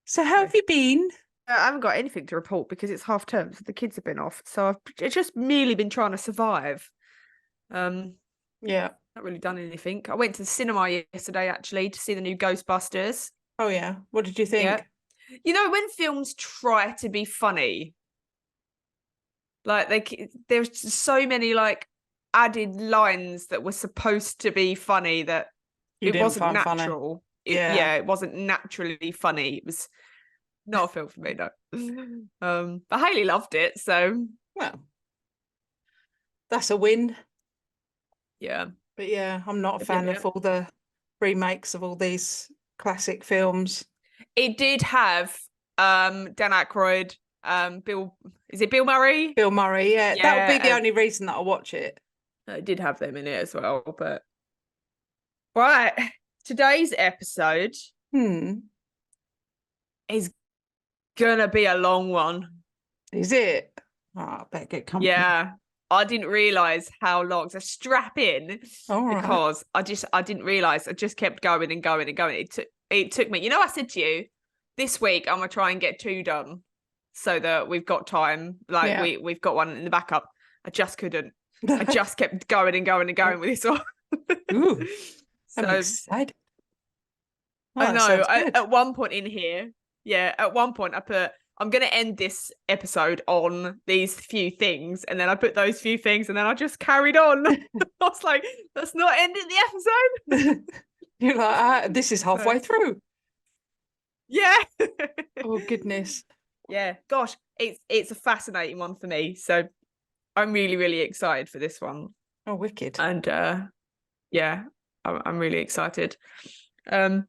So how have you been? I haven't got anything to report because it's half term, so the kids have been off. So I've just merely been trying to survive. Um, Yeah. Not really done anything. I went to the cinema yesterday actually to see the new Ghostbusters. Oh yeah. What did you Yeah. think? You know, when films try to be funny, like there's just so many like added lines that were supposed to be funny that You it didn't wasn't find funny. natural. Yeah. It wasn't naturally funny. It was not a film for me, no. But Haley loved it, so Well, that's a win. yeah. But yeah, I'm not a fan Yeah. of all the remakes of all these classic films. It did have Dan Aykroyd, Bill, is it Bill Murray? Bill Murray, yeah. That would be the Yeah, only reason that I watch it. it did have them in it as well. But right, today's episode Hmm. is gonna be a long one. Is it? Oh, I better get comfy. Yeah, I didn't realize how long. So strap in All right. because I didn't realize. I just kept going and going and going. It took me. You know, I said to you this week I'm gonna try and get two done so that we've got time. Like Yeah. we've got one in the backup. I just couldn't. I just kept going and going and going with this one. Ooh, I'm So excited. Oh, I that know. sounds good. At one point in here, yeah, at one point I put, I'm going to end this episode on these few things. And then I put those few things and then I just carried on. I was like, let's not end it the episode. You're like, this is halfway through. Yeah. Oh, goodness. Yeah. Gosh, it's a fascinating one for me. So I'm really, really excited for this one. Oh, wicked. And yeah, I'm really excited. So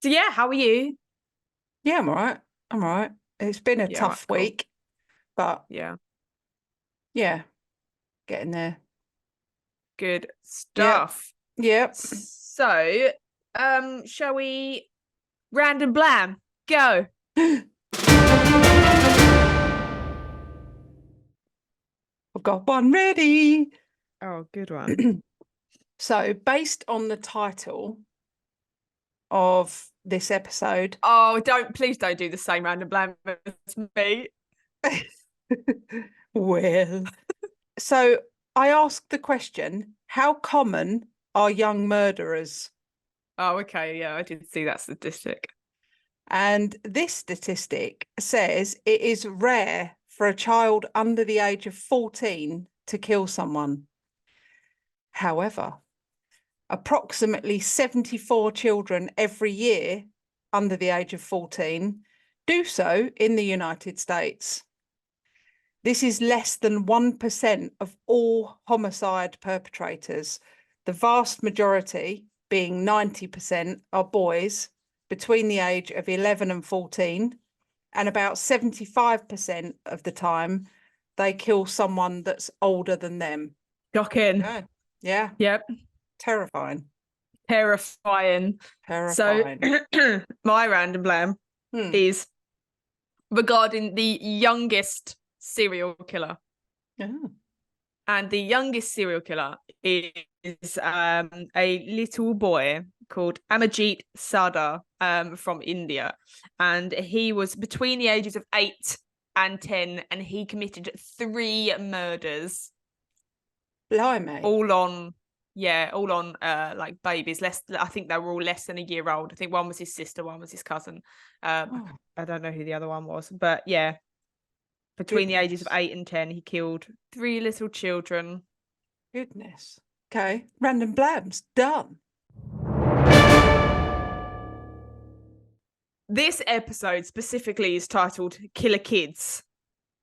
yeah, how are you? Yeah, I'm all right. I'm all right. It's been a Yeah, tough cool. week, but Yeah, yeah, getting there. good stuff. Yep. So, shall we random blam? Go. I've got one ready. Oh, good one. So, based on the title of this episode, Oh, please don't do the same random blam as me. well, so I asked the question, how common are young murderers? Oh, okay. Yeah, I did see that statistic. And this statistic says it is rare for a child under the age of 14 to kill someone. However, approximately 74 children every year under the age of 14 do so in the United States. This is less than 1% of all homicide perpetrators. The vast majority, being 90%, are boys between the age of 11 and 14, and about 75% of the time they kill someone that's older than them. Shocking. Yeah. Yep. Terrifying. Terrifying. Terrifying. So, my random blam is regarding the youngest serial killer. Oh. And the youngest serial killer is a little boy called Amajit Sada from India. And he was between the ages of 8 and 10, and he committed 3 murders. Blimey. All on like babies. I think they were all less than a year old. I think one was his sister, one was his cousin. I don't know who the other one was, but yeah. Between the ages of 8 and 10, he killed 3 little children. Goodness. Okay. Random blabs. Done. This episode specifically is titled Killer Kids,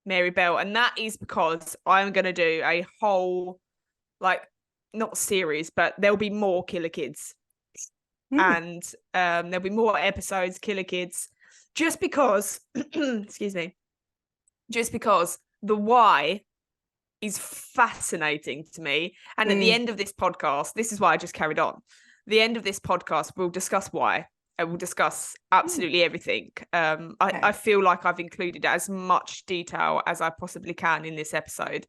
Mary Bell. And that is because I'm going to do a whole, like, not series, but there'll be more Killer Kids. And there'll be more episodes, Killer Kids. Just because, excuse me. Just because the why is fascinating to me. And at the end of this podcast, this is why I just carried on. The end of this podcast, we'll discuss why. And we'll discuss absolutely everything. I feel like I've included as much detail as I possibly can in this episode.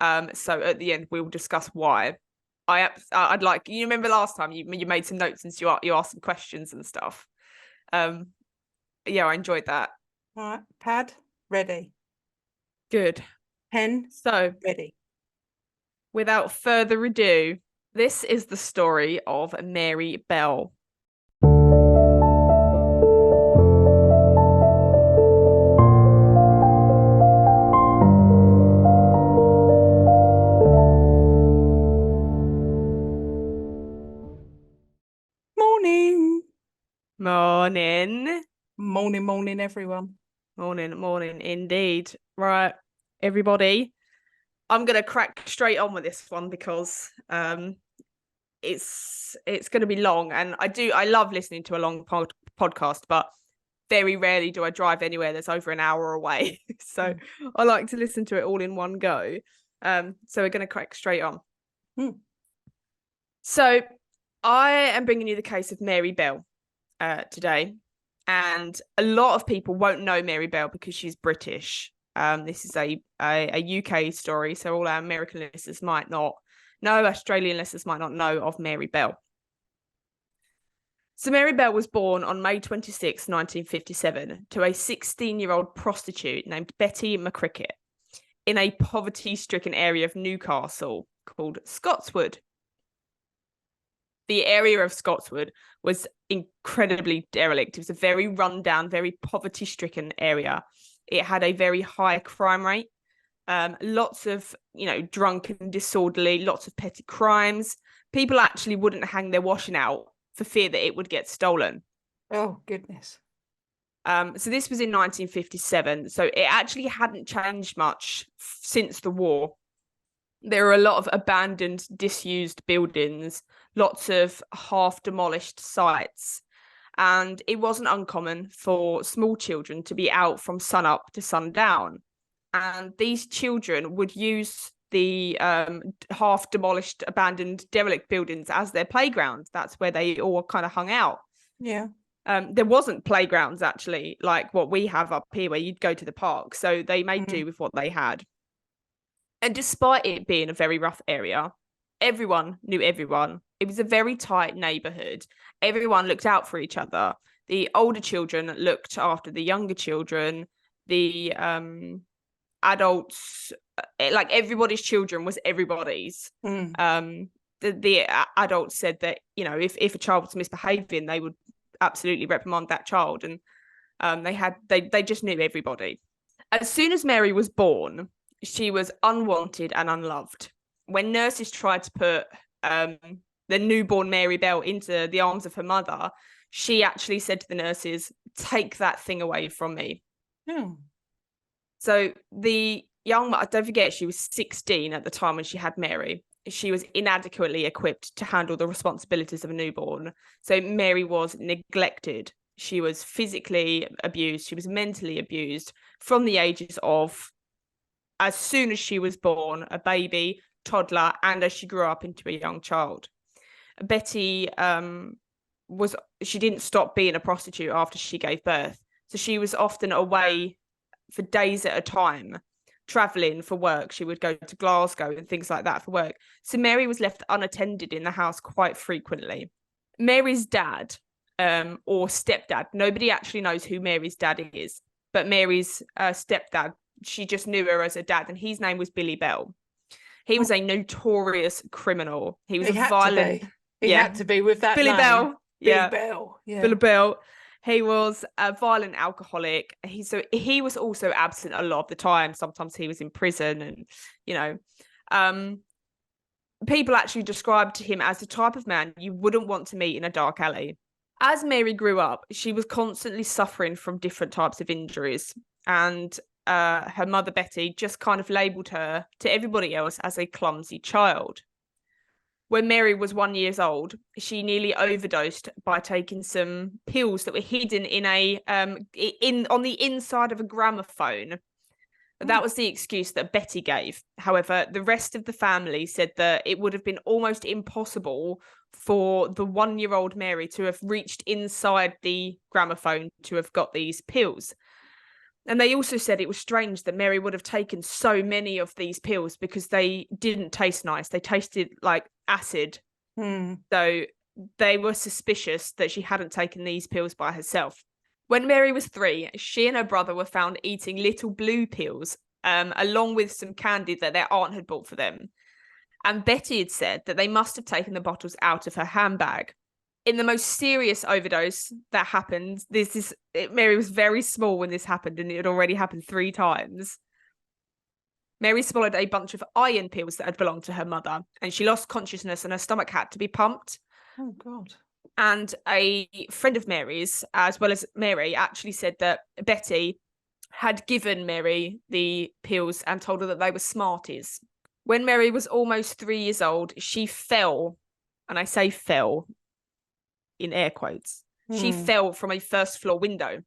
So at the end, we'll discuss why. I'd like, you remember last time you made some notes and you asked some questions and stuff. Yeah, I enjoyed that. All right, pad, ready. Good. Pen, So, ready. without further ado, this is the story of Mary Bell. Morning. Morning. Morning, everyone. Morning, indeed. Right, everybody. I'm gonna crack straight on with this one because it's going to be long, and I love listening to a long podcast, but very rarely do I drive anywhere that's over an hour away. So I like to listen to it all in one go. So we're going to crack straight on. So I am bringing you the case of Mary Bell today, and a lot of people won't know Mary Bell because she's British. This is a UK story, so all our American listeners might not know, Australian listeners might not know of Mary Bell. So Mary Bell was born on May 26, 1957, to a 16-year-old prostitute named Betty McCricket in a poverty-stricken area of Newcastle called Scotswood. The area of Scotswood was incredibly derelict. It was a very run-down, very poverty-stricken area. It had a very high crime rate. Lots of, drunk and disorderly, lots of petty crimes. People actually wouldn't hang their washing out for fear that it would get stolen. Oh, goodness. So this was in 1957. So it actually hadn't changed much since the war. There are a lot of abandoned, disused buildings, lots of half-demolished sites. And it wasn't uncommon for small children to be out from sunup to sundown. And these children would use the half-demolished, abandoned, derelict buildings as their playground. That's where they all kind of hung out. Yeah. There wasn't playgrounds, actually, like what we have up here, where you'd go to the park. So they made do with what they had. And despite it being a very rough area, everyone knew everyone. It was a very tight neighborhood. Everyone looked out for each other. The older children looked after the younger children. The adults, like everybody's children was everybody's. The adults said that, if a child was misbehaving, they would absolutely reprimand that child. And they just knew everybody. As soon as Mary was born, she was unwanted and unloved. When nurses tried to put the newborn Mary Bell into the arms of her mother, she actually said to the nurses, "Take that thing away from me." So the young mother, don't forget, she was 16 at the time when she had Mary. She was inadequately equipped to handle the responsibilities of a newborn. So Mary was neglected. She was physically abused. She was mentally abused from the ages of, as soon as she was born, a baby, toddler, and as she grew up into a young child. Betty she didn't stop being a prostitute after she gave birth. So she was often away for days at a time, traveling for work. She would go to Glasgow and things like that for work. So Mary was left unattended in the house quite frequently. Mary's dad, or stepdad, nobody actually knows who Mary's dad is, but Mary's stepdad, she just knew her as a dad, and his name was Billy Bell. He was a notorious criminal. He was violent. He had to be with that Billy name. Bell. Billy Bell. Yeah. Billy Bell. He was a violent alcoholic. He was also absent a lot of the time. Sometimes he was in prison, and people actually described him as the type of man you wouldn't want to meet in a dark alley. As Mary grew up, she was constantly suffering from different types of injuries, and her mother Betty just kind of labelled her to everybody else as a clumsy child. When Mary was 1 year old, she nearly overdosed by taking some pills that were hidden in on the inside of a gramophone. That was the excuse that Betty gave. However, the rest of the family said that it would have been almost impossible for the 1 year old Mary to have reached inside the gramophone to have got these pills. And they also said it was strange that Mary would have taken so many of these pills because they didn't taste nice. They tasted like acid. So they were suspicious that she hadn't taken these pills by herself. When Mary was 3, she and her brother were found eating little blue pills, along with some candy that their aunt had bought for them. And Betty had said that they must have taken the bottles out of her handbag. In the most serious overdose that happened, Mary was very small when this happened, and it had already happened 3 times. Mary swallowed a bunch of iron pills that had belonged to her mother, and she lost consciousness and her stomach had to be pumped. Oh, God. And a friend of Mary's, as well as Mary, actually said that Betty had given Mary the pills and told her that they were Smarties. When Mary was almost 3 years old, she fell, and I say fell in air quotes. She fell from a first-floor window.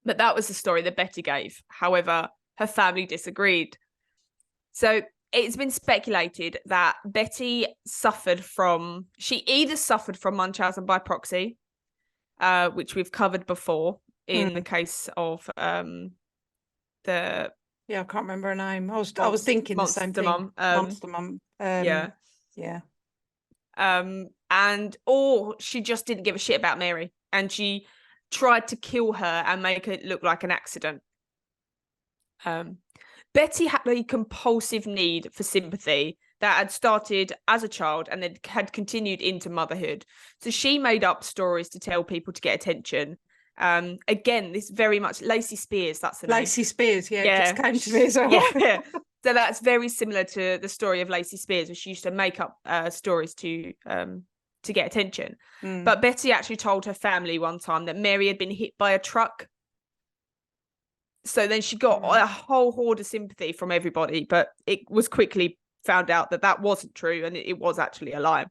But that was the story that Betty gave. However, her family disagreed. So it's been speculated that Betty she either suffered from Munchausen by proxy, which we've covered before in the case of I can't remember her name. I was thinking the same thing. Monster Mum. Yeah. Or she just didn't give a shit about Mary, and she tried to kill her and make it look like an accident. Betty had a compulsive need for sympathy that had started as a child and then had continued into motherhood. So she made up stories to tell people to get attention. Again, this very much Lacey Spears, that's the name. Lacey Spears, yeah, it just came to me as well. Yeah. So that's very similar to the story of Lacey Spears, where she used to make up stories to get attention. But Betty actually told her family one time that Mary had been hit by a truck. So then she got a whole horde of sympathy from everybody, but it was quickly found out that that wasn't true, and it was actually a lie.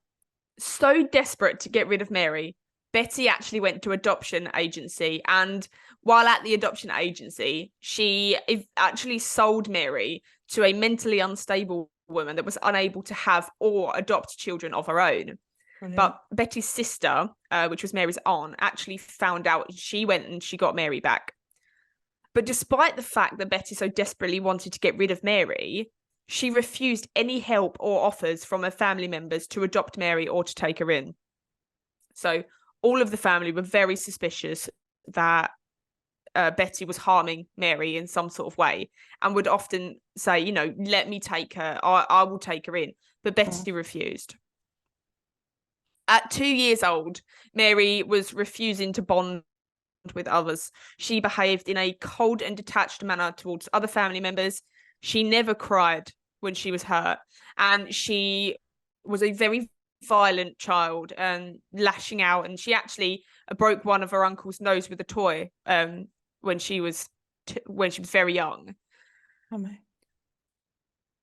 So desperate to get rid of Mary, Betty actually went to adoption agency, and while at the adoption agency, she actually sold Mary to a mentally unstable woman that was unable to have or adopt children of her own. Brilliant. But Betty's sister, which was Mary's aunt, actually found out. She went and she got Mary back. But despite the fact that Betty so desperately wanted to get rid of Mary, she refused any help or offers from her family members to adopt Mary or to take her in. So all of the family were very suspicious that Betty was harming Mary in some sort of way, and would often say, let me take her, I will take her in. But Betty refused. At 2 years old, Mary was refusing to bond with others. She behaved in a cold and detached manner towards other family members. She never cried when she was hurt, and she was a very violent child and lashing out, and she actually broke one of her uncle's nose with a toy when she was very young. Oh my.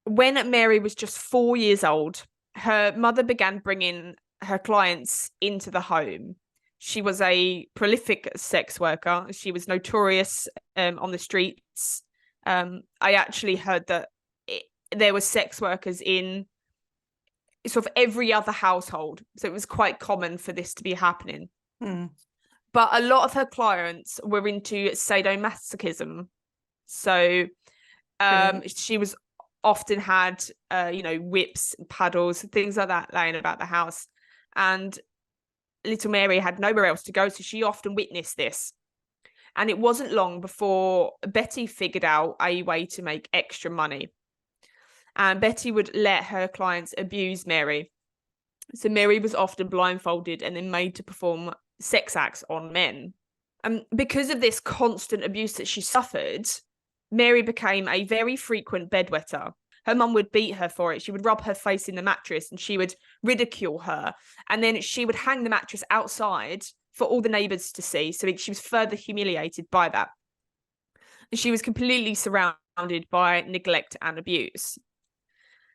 When Mary was just 4 years old, her mother began bringing her clients into the home. She was a prolific sex worker. She was notorious on the streets. I actually heard that there were sex workers in sort of every other household. So it was quite common for this to be happening. But a lot of her clients were into sadomasochism. So she was often had, whips, paddles, things like that laying about the house. And little Mary had nowhere else to go, so she often witnessed this. And it wasn't long before Betty figured out a way to make extra money. And Betty would let her clients abuse Mary. So Mary was often blindfolded and then made to perform sex acts on men. And because of this constant abuse that she suffered, Mary became a very frequent bedwetter. Her mum would beat her for it. She would rub her face in the mattress and she would ridicule her. And then she would hang the mattress outside for all the neighbours to see. So she was further humiliated by that. And she was completely surrounded by neglect and abuse.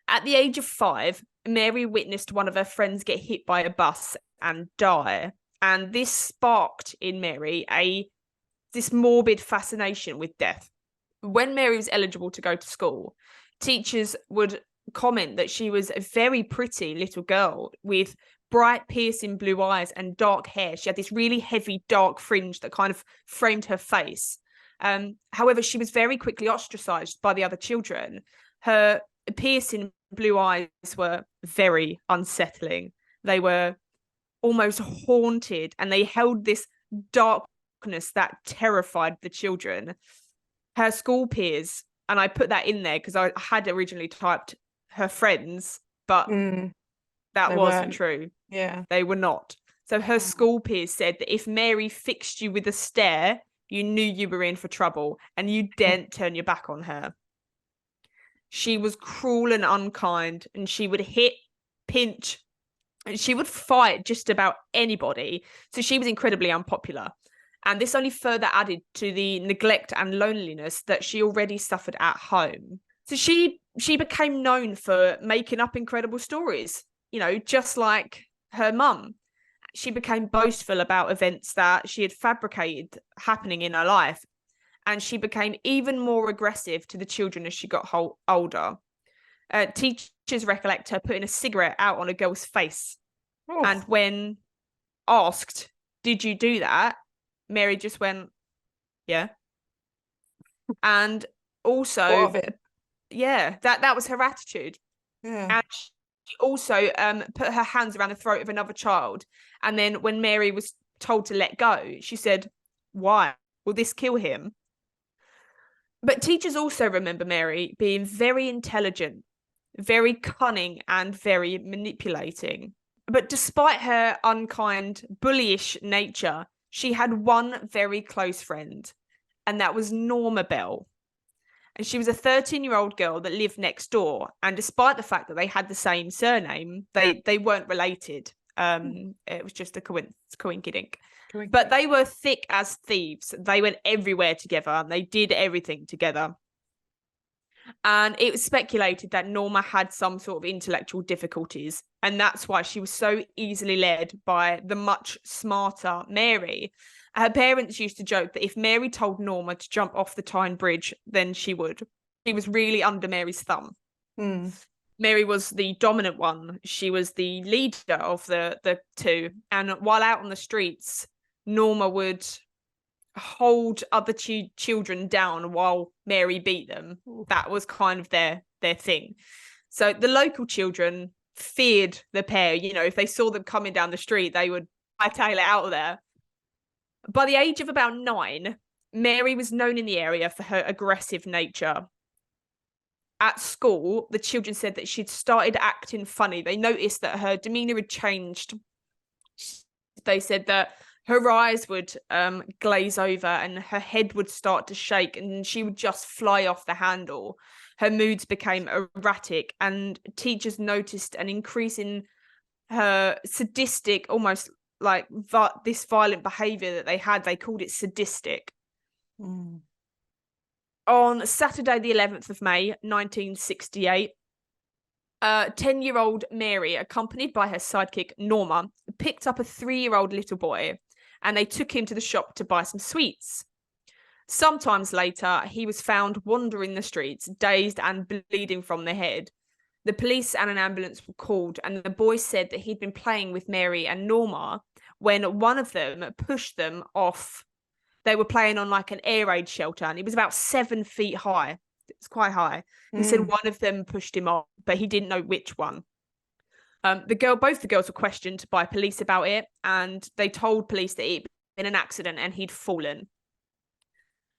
At the age of 5, Mary witnessed one of her friends get hit by a bus and die. And this sparked in Mary this morbid fascination with death. When Mary was eligible to go to school, teachers would comment that she was a very pretty little girl with bright piercing blue eyes and dark hair. She had this really heavy dark fringe that kind of framed her face. However, she was very quickly ostracized by the other children. Her piercing blue eyes were very unsettling. They were almost haunted, and they held this dark darkness that terrified the children, her school peers, and I put that in there because I had originally typed her friends, but that They wasn't weren't. true. Yeah. They were not. So her school peers said that if Mary fixed you with a stare, you knew you were in for trouble and you daren't turn your back on her. She was cruel and unkind, and she would hit, pinch, and she would fight just about anybody. So she was incredibly unpopular. And this only further added to the neglect and loneliness that she already suffered at home. So she became known for making up incredible stories, you know, just like her mum. She became boastful about events that she had fabricated happening in her life. And she became even more aggressive to the children as she got older. Teachers recollect her putting a cigarette out on a girl's face. Oh. And when asked, "Did you do that?" Mary just went, "Yeah." And also, yeah, that was her attitude. Yeah. And she also put her hands around the throat of another child. And then when Mary was told to let go, she said, "Why? Will this kill him?" But teachers also remember Mary being very intelligent, very cunning, and very manipulating. But despite her unkind, bullyish nature, she had one very close friend, and that was Norma Bell. And she was a 13-year-old girl that lived next door. And despite the fact that they had the same surname, they weren't related. It was just a coinkydink. But they were thick as thieves. They went everywhere together and they did everything together. And it was speculated that Norma had some sort of intellectual difficulties. And that's why she was so easily led by the much smarter Mary. Her parents used to joke that if Mary told Norma to jump off the Tyne Bridge, then she would. She was really under Mary's thumb. Mary was the dominant one. She was the leader of the two. And while out on the streets, Norma would hold other children down while Mary beat them. That was kind of their thing. So the local children feared the pair. You know, if they saw them coming down the street, they would hightail it out of there. By the age of about 9, Mary was known in the area for her aggressive nature. At school, the children said that she'd started acting funny. They noticed that her demeanor had changed. They said that her eyes would glaze over and her head would start to shake and she would just fly off the handle. Her moods became erratic and teachers noticed an increase in her sadistic, almost like this violent behaviour that they had. They called it sadistic. On Saturday, the 11th of May, 1968, 10-year-old Mary, accompanied by her sidekick Norma, picked up a 3-year-old little boy and they took him to the shop to buy some sweets. Sometimes later, he was found wandering the streets, dazed and bleeding from the head. The police and an ambulance were called, and the boy said that he'd been playing with Mary and Norma when one of them pushed them off. They were playing on like an air raid shelter, and it was about 7 feet high. It's quite high. He said one of them pushed him off, but he didn't know which one. Both the girls were questioned by police about it, and they told police that it'd been an accident and he'd fallen.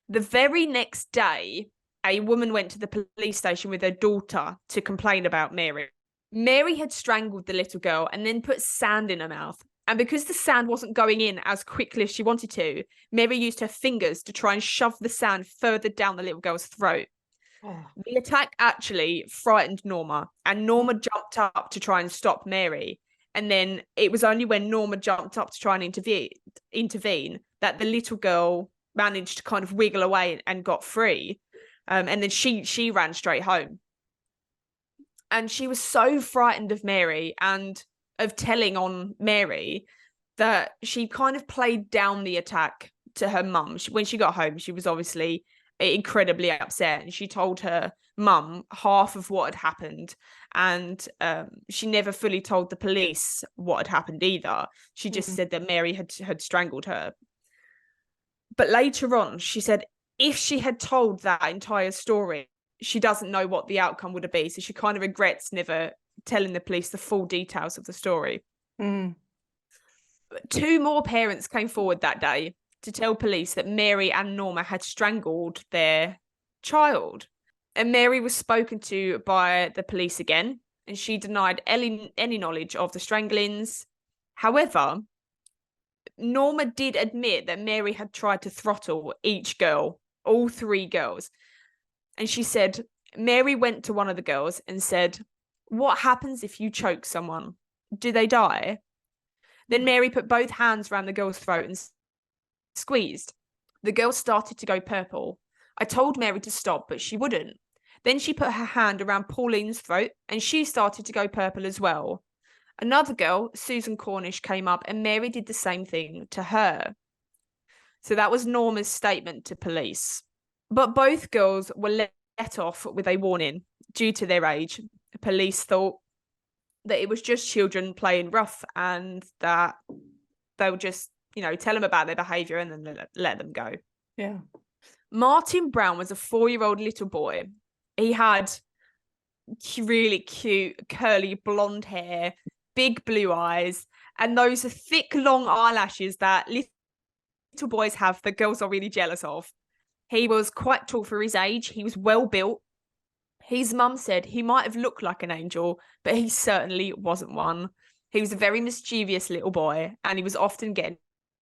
The very next day, a woman went to the police station with her daughter to complain about Mary. Mary had strangled the little girl and then put sand in her mouth. And because the sand wasn't going in as quickly as she wanted to, Mary used her fingers to try and shove the sand further down the little girl's throat. The attack actually frightened Norma, and Norma jumped up to try and stop Mary. And then it was only when Norma jumped up to try and intervene that the little girl managed to kind of wiggle away and got free. And then she ran straight home. And she was so frightened of Mary and of telling on Mary that she kind of played down the attack to her mum. When she got home, she was obviously incredibly upset, and she told her mum half of what had happened, and she never fully told the police what had happened either. She just said that Mary had strangled her. But later on, she said if she had told that entire story, she doesn't know what the outcome would have been, so she kind of regrets never telling the police the full details of the story. 2 more parents came forward that day, to tell police that Mary and Norma had strangled their child. And Mary was spoken to by the police again, and she denied any knowledge of the stranglings. However, Norma did admit that Mary had tried to throttle each girl, all 3 girls. And she said, Mary went to one of the girls and said, "What happens if you choke someone? Do they die?" Then Mary put both hands around the girl's throat and squeezed. The girl started to go purple. I told Mary to stop, but she wouldn't. Then she put her hand around Pauline's throat and she started to go purple as well. Another girl, Susan Cornish, came up and Mary did the same thing to her. So that was Norma's statement to police. But both girls were let off with a warning due to their age. Police thought that it was just children playing rough and that they'll just, tell them about their behaviour and then let them go. Yeah. Martin Brown was a 4-year-old little boy. He had really cute, curly blonde hair, big blue eyes, and those thick, long eyelashes that little boys have that girls are really jealous of. He was quite tall for his age. He was well built. His mum said he might have looked like an angel, but he certainly wasn't one. He was a very mischievous little boy, and he was often getting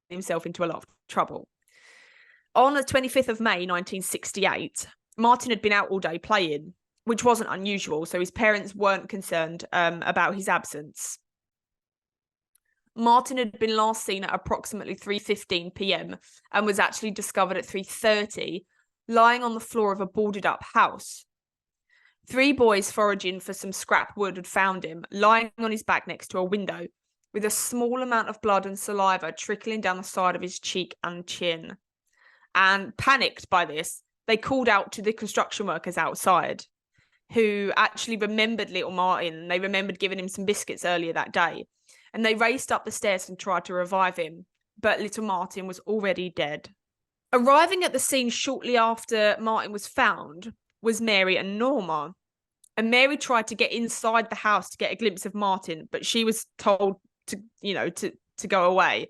himself into a lot of trouble. On the 25th of May, 1968, Martin had been out all day playing, which wasn't unusual, so his parents weren't concerned about his absence. Martin had been last seen at approximately 3:15 p.m. and was actually discovered at 3:30, lying on the floor of a boarded-up house. 3 boys foraging for some scrap wood had found him, lying on his back next to a window, with a small amount of blood and saliva trickling down the side of his cheek and chin. And panicked by this, they called out to the construction workers outside, who actually remembered little Martin. They remembered giving him some biscuits earlier that day. And they raced up the stairs and tried to revive him, but little Martin was already dead. Arriving at the scene shortly after Martin was found was Mary and Norma. And Mary tried to get inside the house to get a glimpse of Martin, but she was told to go away.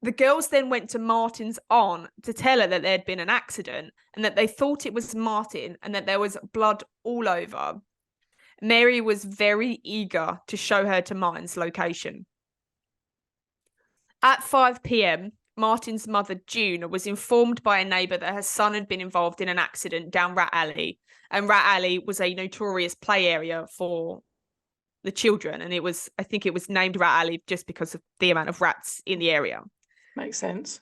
The girls then went to Martin's aunt to tell her that there had been an accident and that they thought it was Martin and that there was blood all over. Mary was very eager to show her to Martin's location. At 5 p.m, Martin's mother, June, was informed by a neighbour that her son had been involved in an accident down Rat Alley. And Rat Alley was a notorious play area for the children. And I think it was named Rat Alley just because of the amount of rats in the area. Makes sense.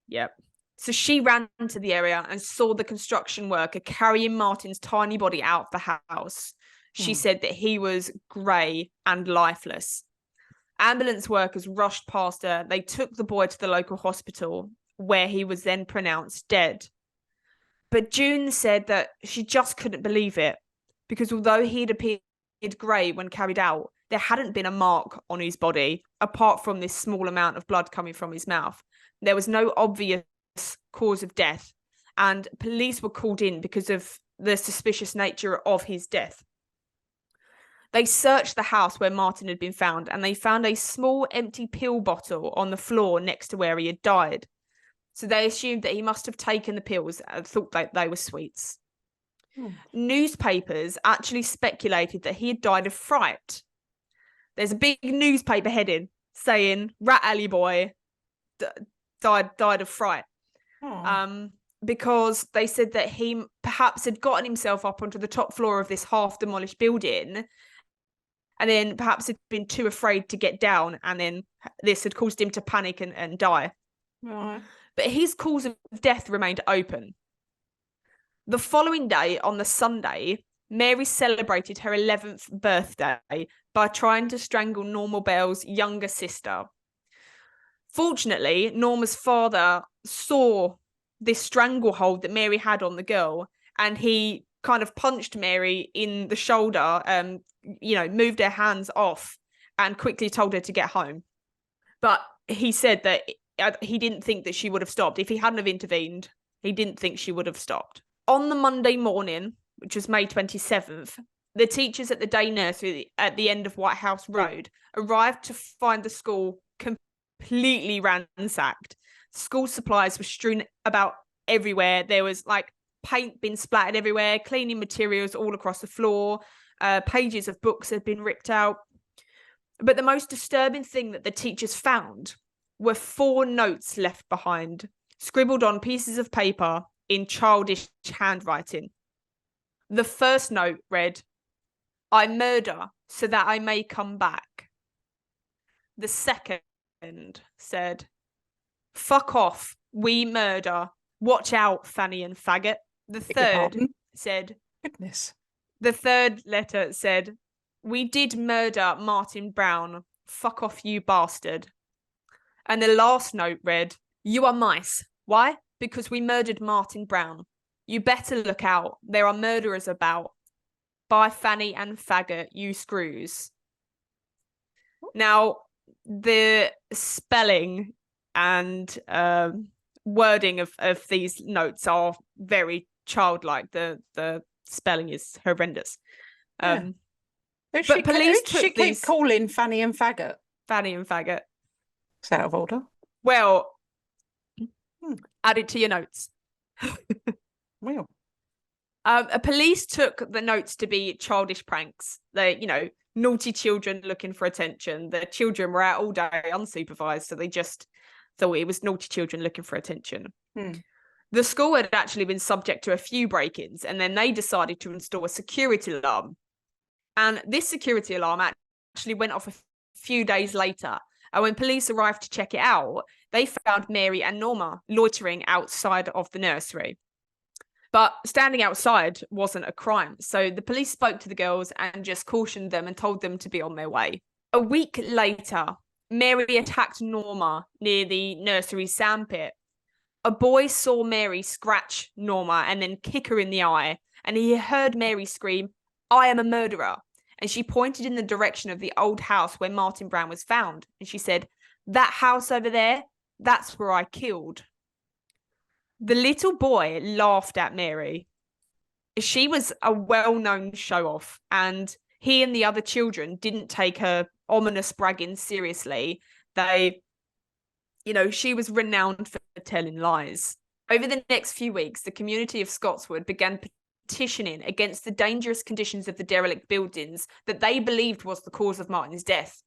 Yep. So she ran to the area and saw the construction worker carrying Martin's tiny body out of the house. She said that he was grey and lifeless. Ambulance workers rushed past her. They took the boy to the local hospital, where he was then pronounced dead. But June said that she just couldn't believe it, because although he'd appeared grey when carried out, there hadn't been a mark on his body, apart from this small amount of blood coming from his mouth. There was no obvious cause of death, and police were called in because of the suspicious nature of his death. They searched the house where Martin had been found, and they found a small empty pill bottle on the floor next to where he had died. So they assumed that he must have taken the pills and thought that they were sweets. Newspapers actually speculated that he had died of fright. There's a big newspaper heading saying Rat Alley boy died of fright. Because they said that he perhaps had gotten himself up onto the top floor of this half demolished building, and then perhaps had been too afraid to get down, and then this had caused him to panic and die. Right. But his cause of death remained open. The following day, on the Sunday, Mary celebrated her 11th birthday by trying to strangle Norma Bell's younger sister. Fortunately, Norma's father saw this stranglehold that Mary had on the girl, and he kind of punched Mary in the shoulder, moved her hands off and quickly told her to get home. But he said that he didn't think that she would have stopped. If he hadn't have intervened, he didn't think she would have stopped. On the Monday morning, which was May 27th, the teachers at the day nursery at the end of White House Road arrived to find the school completely ransacked. School supplies were strewn about everywhere. There was like paint being splattered everywhere, cleaning materials all across the floor. Pages of books had been ripped out. But the most disturbing thing that the teachers found were 4 notes left behind, scribbled on pieces of paper in childish handwriting. The first note read, "I murder so that I may come back." The second said, "Fuck off, we murder. Watch out, Fanny and faggot." The third said, Goodness. The third letter said, "We did murder Martin Brown. Fuck off, you bastard." And the last note read, "You are mice. Why? Because we murdered Martin Brown. You better look out. There are murderers about. Bye, Fanny and faggot, you screws." Now, the spelling and wording of these notes are very childlike. The spelling is horrendous. Yeah. But police took keep these calling Fanny and faggot. Fanny and faggot. It's out of order. Well, add it to your notes. Well, police took the notes to be childish pranks. They, naughty children looking for attention. The children were out all day unsupervised, so they just thought it was naughty children looking for attention. The school had actually been subject to a few break-ins, and then they decided to install a security alarm. And this security alarm actually went off a few days later. And when police arrived to check it out, they found Mary and Norma loitering outside of the nursery. But standing outside wasn't a crime. So the police spoke to the girls and just cautioned them and told them to be on their way. A week later, Mary attacked Norma near the nursery sandpit. A boy saw Mary scratch Norma and then kick her in the eye. And he heard Mary scream, "I am a murderer." And she pointed in the direction of the old house where Martin Brown was found. And she said, "That house over there, that's where I killed." The little boy laughed at Mary. She was a well-known show-off, and he and the other children didn't take her ominous bragging seriously. She was renowned for telling lies. Over the next few weeks, the community of Scotswood began petitioning against the dangerous conditions of the derelict buildings that they believed was the cause of Martin's death.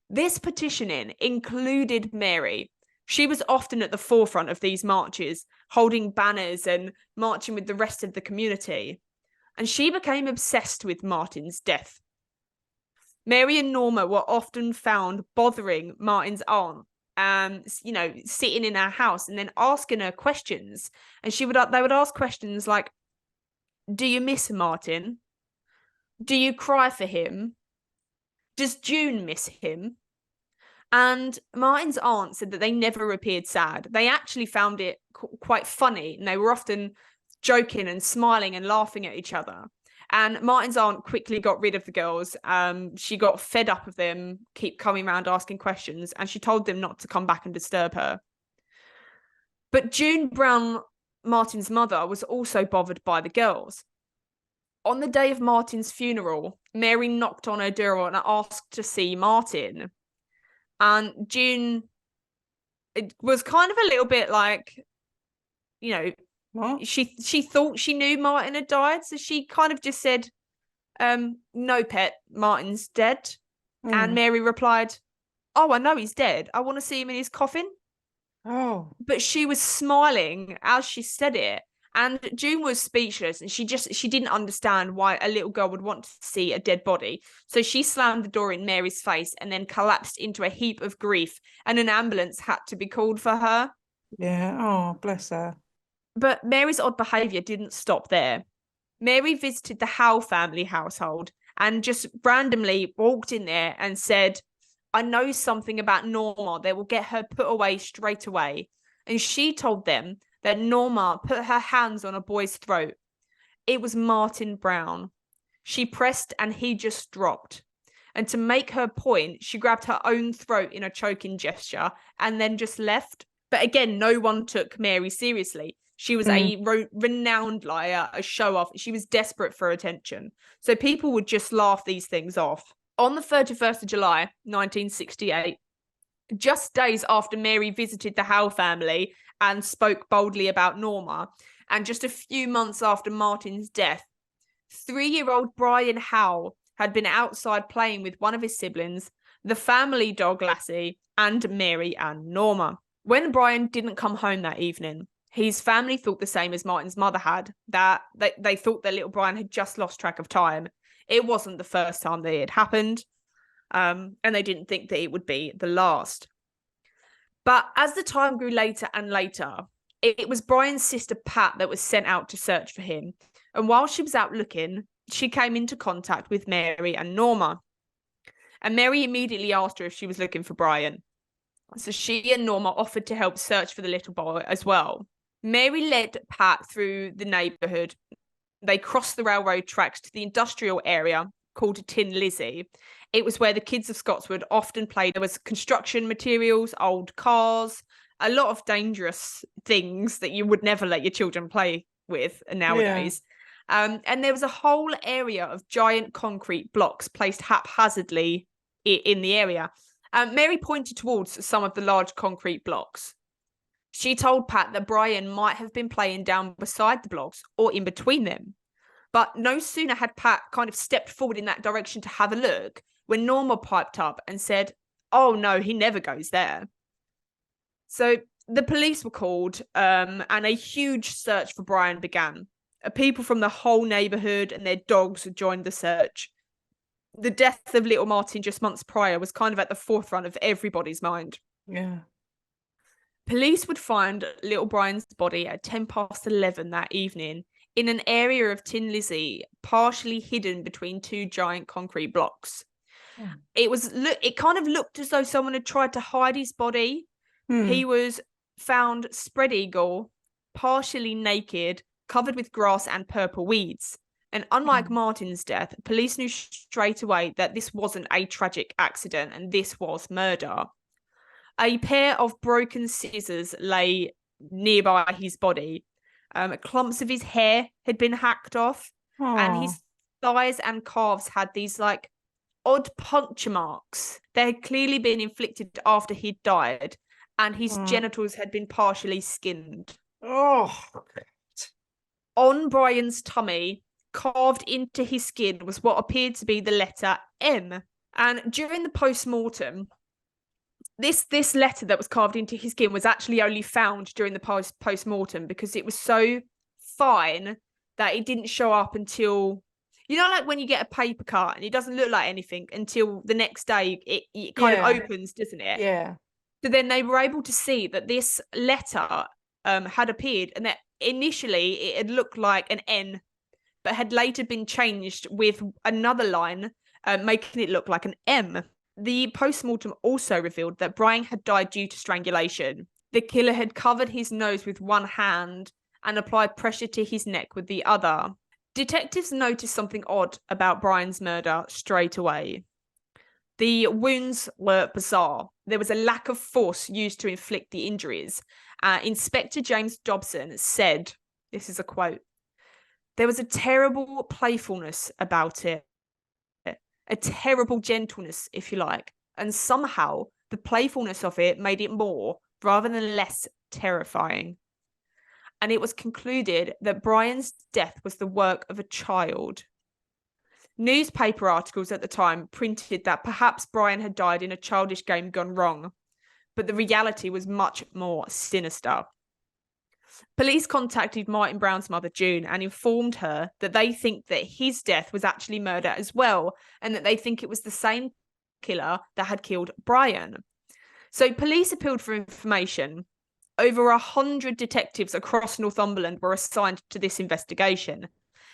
This petitioning included Mary. She was often at the forefront of these marches, holding banners and marching with the rest of the community. And she became obsessed with Martin's death. Mary and Norma were often found bothering Martin's aunt, sitting in her house and then asking her questions. And they would ask questions like, "Do you miss Martin? Do you cry for him? Does June miss him?" And Martin's aunt said that they never appeared sad. They actually found it quite funny, and they were often joking and smiling and laughing at each other. And Martin's aunt quickly got rid of the girls. She got fed up of them, keep coming around asking questions, and she told them not to come back and disturb her. But June Brown, Martin's mother, was also bothered by the girls. On the day of Martin's funeral, Mary knocked on her door and asked to see Martin. And June, it was kind of a little bit like, what? she thought she knew Martin had died, so she kind of just said, "No, pet, Martin's dead." And Mary replied, "Oh, I know he's dead. I want to see him in his coffin." Oh. But she was smiling as she said it. And June was speechless, and she didn't understand why a little girl would want to see a dead body. So she slammed the door in Mary's face and then collapsed into a heap of grief, and an ambulance had to be called for her. Yeah. Oh, bless her. But Mary's odd behaviour didn't stop there. Mary visited the Howe family household and just randomly walked in there and said, "I know something about Norma that will get her put away straight away." And she told them that Norma put her hands on a boy's throat. It was Martin Brown. She pressed and he just dropped. And to make her point, she grabbed her own throat in a choking gesture and then just left. But again, no one took Mary seriously. She was a renowned liar, a show-off. She was desperate for attention. So people would just laugh these things off. On the 31st of July, 1968, just days after Mary visited the Howe family and spoke boldly about Norma, and just a few months after Martin's death, 3-year-old Brian Howe had been outside playing with one of his siblings, the family dog Lassie, and Mary and Norma. When Brian didn't come home that evening, his family thought the same as Martin's mother had, that they thought that little Brian had just lost track of time. It wasn't the first time that it had happened, and they didn't think that it would be the last. But as the time grew later and later, it was Brian's sister Pat that was sent out to search for him. And while she was out looking, she came into contact with Mary and Norma. And Mary immediately asked her if she was looking for Brian. So she and Norma offered to help search for the little boy as well. Mary led Pat through the neighbourhood. They crossed the railroad tracks to the industrial area called Tin Lizzie. It was where the kids of Scotswood often played. There was construction materials, old cars, a lot of dangerous things that you would never let your children play with nowadays. Yeah. And there was a whole area of giant concrete blocks placed haphazardly in the area. Mary pointed towards some of the large concrete blocks. She told Pat that Brian might have been playing down beside the blocks or in between them. But no sooner had Pat kind of stepped forward in that direction to have a look when Norma piped up and said, "Oh no, he never goes there." So the police were called, and a huge search for Brian began. People from the whole neighbourhood and their dogs joined the search. The death of little Martin just months prior was kind of at the forefront of everybody's mind. Yeah. Police would find little Brian's body at 11:10 that evening in an area of Tin Lizzie, partially hidden between two giant concrete blocks. Yeah. It kind of looked as though someone had tried to hide his body. He was found spread eagle, partially naked, covered with grass and purple weeds. And unlike Martin's death, police knew straight away that this wasn't a tragic accident and this was murder. A pair of broken scissors lay nearby his body. Clumps of his hair had been hacked off. Aww. And his thighs and calves had these like odd puncture marks. They had clearly been inflicted after he'd died, and his genitals had been partially skinned. Oh. On Brian's tummy, carved into his skin, was what appeared to be the letter M. And during the post-mortem, this letter that was carved into his skin was actually only found during the post-mortem because it was so fine that it didn't show up until, you know, like when you get a paper cut and it doesn't look like anything until the next day it kind of opens, doesn't it? Yeah. So then they were able to see that this letter had appeared, and that initially it had looked like an N, but had later been changed with another line, making it look like an M. The post-mortem also revealed that Brian had died due to strangulation. The killer had covered his nose with one hand and applied pressure to his neck with the other. Detectives noticed something odd about Brian's murder straight away. The wounds were bizarre. There was a lack of force used to inflict the injuries. Inspector James Dobson said, this is a quote, "There was a terrible playfulness about it. A terrible gentleness, if you like, and somehow the playfulness of it made it more, rather than less, terrifying." And it was concluded that Brian's death was the work of a child. Newspaper articles at the time printed that perhaps Brian had died in a childish game gone wrong, but the reality was much more sinister. Police contacted Martin Brown's mother, June, and informed her that they think that his death was actually murder as well, and that they think it was the same killer that had killed Brian. So police appealed for information. Over 100 detectives across Northumberland were assigned to this investigation,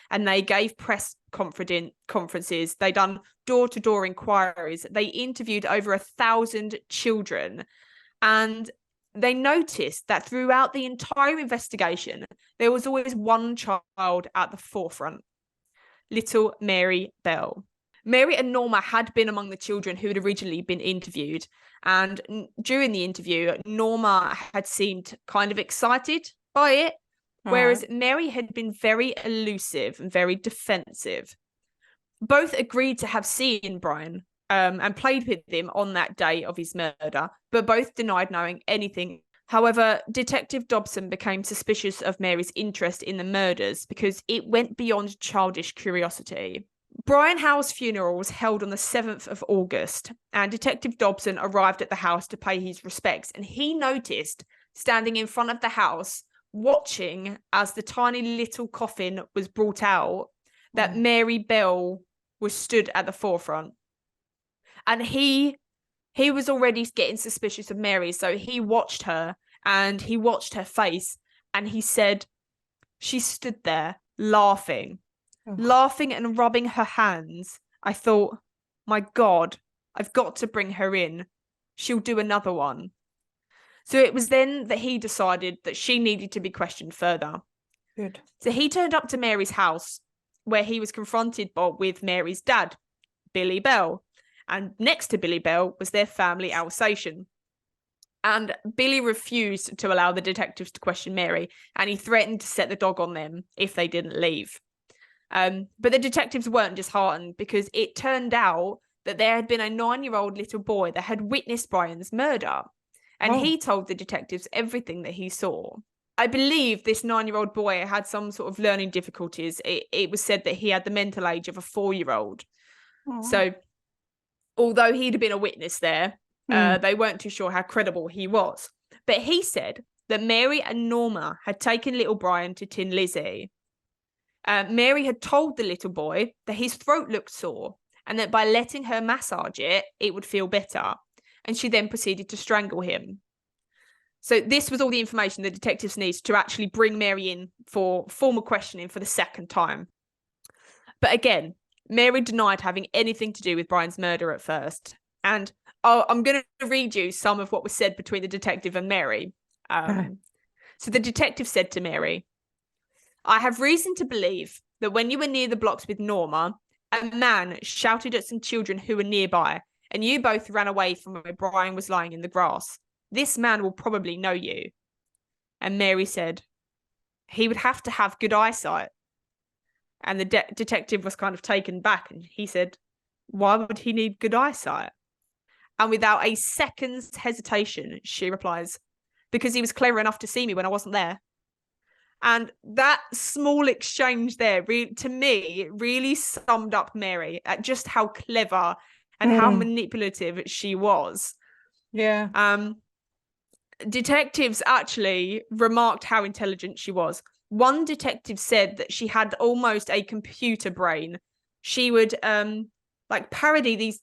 and they gave press conferences. They done door-to-door inquiries. They interviewed over 1,000 children, and they noticed that throughout the entire investigation, there was always one child at the forefront, little Mary Bell. Mary and Norma had been among the children who had originally been interviewed, and during the interview, Norma had seemed kind of excited by it, whereas Mary had been very elusive and very defensive. Both agreed to have seen Brian, and played with him on that day of his murder, but both denied knowing anything. However, Detective Dobson became suspicious of Mary's interest in the murders because it went beyond childish curiosity. Brian Howe's funeral was held on the 7th of August, and Detective Dobson arrived at the house to pay his respects, and he noticed, standing in front of the house, watching as the tiny little coffin was brought out, that Mary Bell was stood at the forefront. And he was already getting suspicious of Mary, so he watched her, and he watched her face, and he said, she stood there laughing and rubbing her hands. I thought, my God, I've got to bring her in. She'll do another one. So it was then that he decided that she needed to be questioned further. Good. So he turned up to Mary's house, where he was confronted with Mary's dad, Billy Bell. And next to Billy Bell was their family Alsatian. And Billy refused to allow the detectives to question Mary, and he threatened to set the dog on them if they didn't leave. But the detectives weren't disheartened, because it turned out that there had been a 9-year-old little boy that had witnessed Brian's murder. And he told the detectives everything that he saw. I believe this 9-year-old boy had some sort of learning difficulties. It was said that he had the mental age of a 4-year-old. So although he'd been a witness there, they weren't too sure how credible he was. But he said that Mary and Norma had taken little Brian to Tin Lizzie. Mary had told the little boy that his throat looked sore, and that by letting her massage it, it would feel better. And she then proceeded to strangle him. So this was all the information the detectives needed to actually bring Mary in for formal questioning for the second time. But again, Mary denied having anything to do with Brian's murder at first. And I'm going to read you some of what was said between the detective and Mary. So the detective said to Mary, I have reason to believe that when you were near the blocks with Norma, a man shouted at some children who were nearby, and you both ran away from where Brian was lying in the grass. This man will probably know you. And Mary said, he would have to have good eyesight. And the detective was kind of taken back, and he said, why would he need good eyesight? And without a second's hesitation, she replies, because he was clever enough to see me when I wasn't there. And that small exchange there, to me, really summed up Mary at just how clever and how manipulative she was. Yeah. Detectives actually remarked how intelligent she was. One detective said that she had almost a computer brain. She would parody these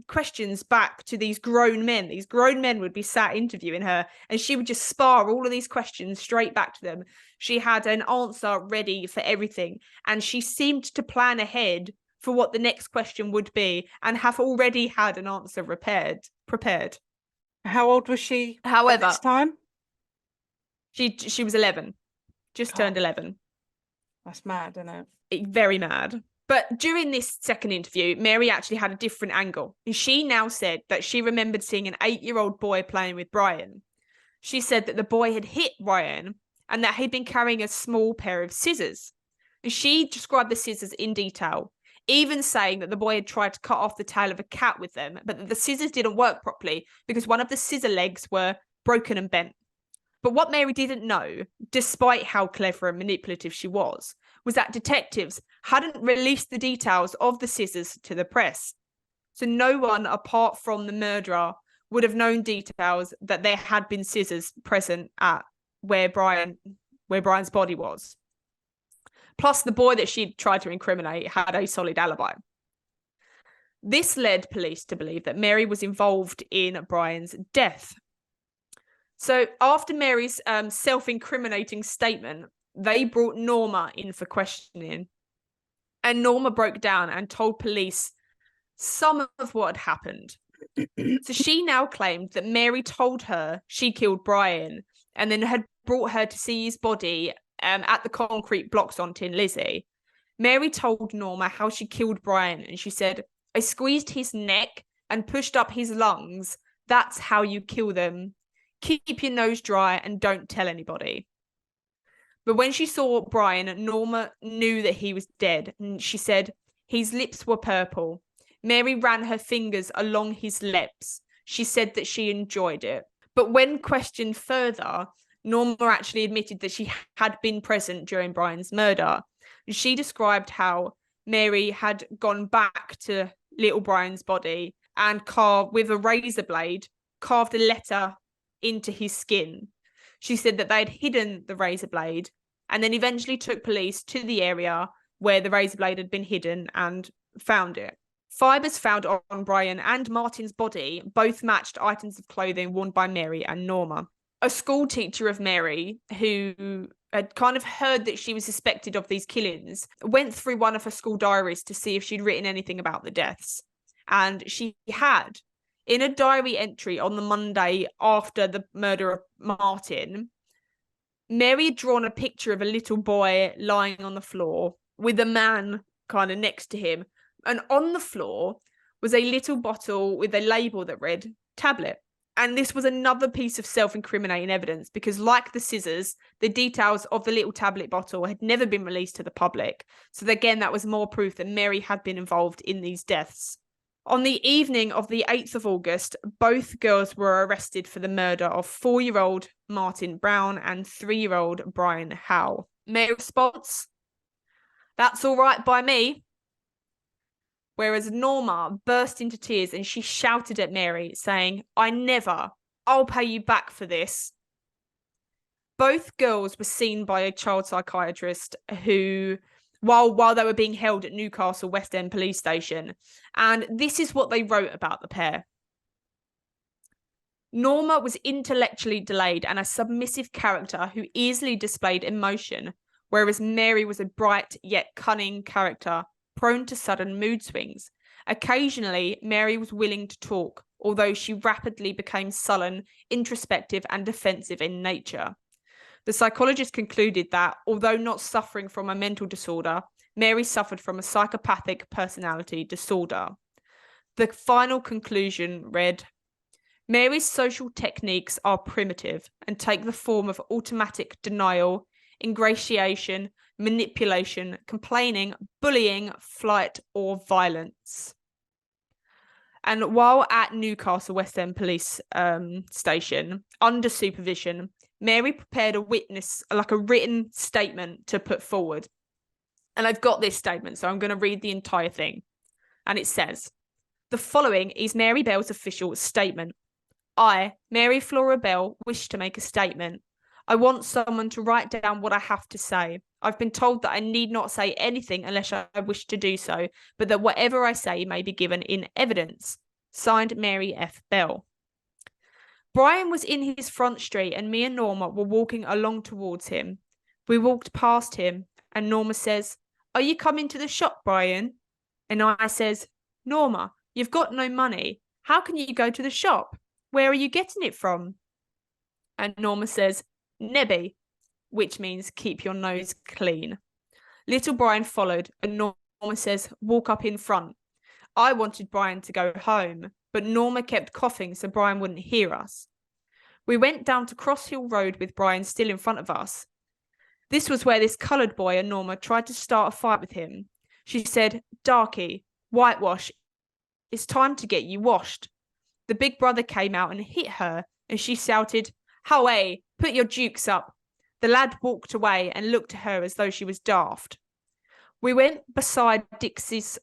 questions back to these grown men. These grown men would be sat interviewing her, and she would just spar all of these questions straight back to them. She had an answer ready for everything, and she seemed to plan ahead for what the next question would be, and have already had an answer prepared. How old was she However, at this time? She was 11, just turned 11. That's mad, isn't it? Very mad. But during this second interview, Mary actually had a different angle. And she now said that she remembered seeing an 8-year-old boy playing with Brian. She said that the boy had hit Brian and that he'd been carrying a small pair of scissors. And she described the scissors in detail, even saying that the boy had tried to cut off the tail of a cat with them, but that the scissors didn't work properly because one of the scissor legs were broken and bent. But what Mary didn't know, despite how clever and manipulative she was that detectives hadn't released the details of the scissors to the press. So no one apart from the murderer would have known details that there had been scissors present at where Brian's body was. Plus, the boy that she'd tried to incriminate had a solid alibi. This led police to believe that Mary was involved in Brian's death. So after Mary's self-incriminating statement, they brought Norma in for questioning. And Norma broke down and told police some of what had happened. So she now claimed that Mary told her she killed Brian and then had brought her to see his body at the concrete blocks on Tin Lizzie. Mary told Norma how she killed Brian, and she said, I squeezed his neck and pushed up his lungs. That's how you kill them. Keep your nose dry and don't tell anybody. But when she saw Brian, Norma knew that he was dead, and she said his lips were purple. Mary ran her fingers along his lips. She said that she enjoyed it. But when questioned further, Norma actually admitted that she had been present during Brian's murder. She described how Mary had gone back to little Brian's body and carved with a razor blade, carved a letter into his skin. She said that they had hidden the razor blade and then eventually took police to the area where the razor blade had been hidden and found it. Fibres found on Brian and Martin's body both matched items of clothing worn by Mary and Norma. A school teacher of Mary, who had kind of heard that she was suspected of these killings, went through one of her school diaries to see if she'd written anything about the deaths. And she had. In a diary entry on the Monday after the murder of Martin, Mary had drawn a picture of a little boy lying on the floor with a man kind of next to him. And on the floor was a little bottle with a label that read tablet. And this was another piece of self-incriminating evidence because, like the scissors, the details of the little tablet bottle had never been released to the public. So again, that was more proof that Mary had been involved in these deaths. On the evening of the 8th of August, both girls were arrested for the murder of 4-year-old Martin Brown and 3-year-old Brian Howe. Mary's response? That's all right by me. Whereas Norma burst into tears and she shouted at Mary, saying, I'll pay you back for this. Both girls were seen by a child psychiatrist who, while they were being held at Newcastle West End police station. And this is what they wrote about the pair. Norma was intellectually delayed and a submissive character who easily displayed emotion, whereas Mary was a bright yet cunning character, prone to sudden mood swings. Occasionally, Mary was willing to talk, although she rapidly became sullen, introspective, and defensive in nature. The psychologist concluded that, although not suffering from a mental disorder, Mary suffered from a psychopathic personality disorder. The final conclusion read, Mary's social techniques are primitive and take the form of automatic denial, ingratiation, manipulation, complaining, bullying, flight, or violence. And while at Newcastle West End Police Station, under supervision, Mary prepared a written statement to put forward. And I've got this statement, so I'm going to read the entire thing. And it says, the following is Mary Bell's official statement. I, Mary Flora Bell, wish to make a statement. I want someone to write down what I have to say. I've been told that I need not say anything unless I wish to do so, but that whatever I say may be given in evidence. Signed, Mary F. Bell. Brian was in his front street and me and Norma were walking along towards him. We walked past him and Norma says, are you coming to the shop, Brian? And I says, Norma, you've got no money. How can you go to the shop? Where are you getting it from? And Norma says, Nebby, which means keep your nose clean. Little Brian followed and Norma says, walk up in front. I wanted Brian to go home, but Norma kept coughing so Brian wouldn't hear us. We went down to Cross Hill Road with Brian still in front of us. This was where this coloured boy and Norma tried to start a fight with him. She said, Darky, whitewash, it's time to get you washed. The big brother came out and hit her and she shouted, Howe, put your dukes up. The lad walked away and looked at her as though she was daft. We went beside Dixie's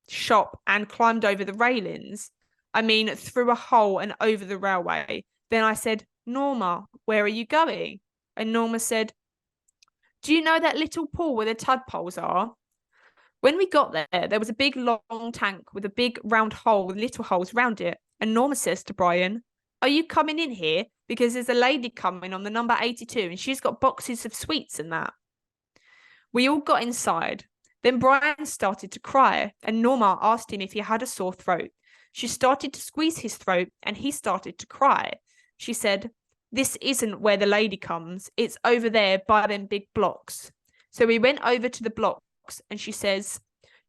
shop and climbed over the railings. Through a hole and over the railway. Then I said, Norma, where are you going? And Norma said, do you know that little pool where the tadpoles are? When we got there, there was a big long tank with a big round hole with little holes round it. And Norma says to Brian, are you coming in here? Because there's a lady coming on the number 82 and she's got boxes of sweets and that. We all got inside. Then Brian started to cry and Norma asked him if he had a sore throat. She started to squeeze his throat and he started to cry. She said, this isn't where the lady comes. It's over there by them big blocks. So we went over to the blocks and she says,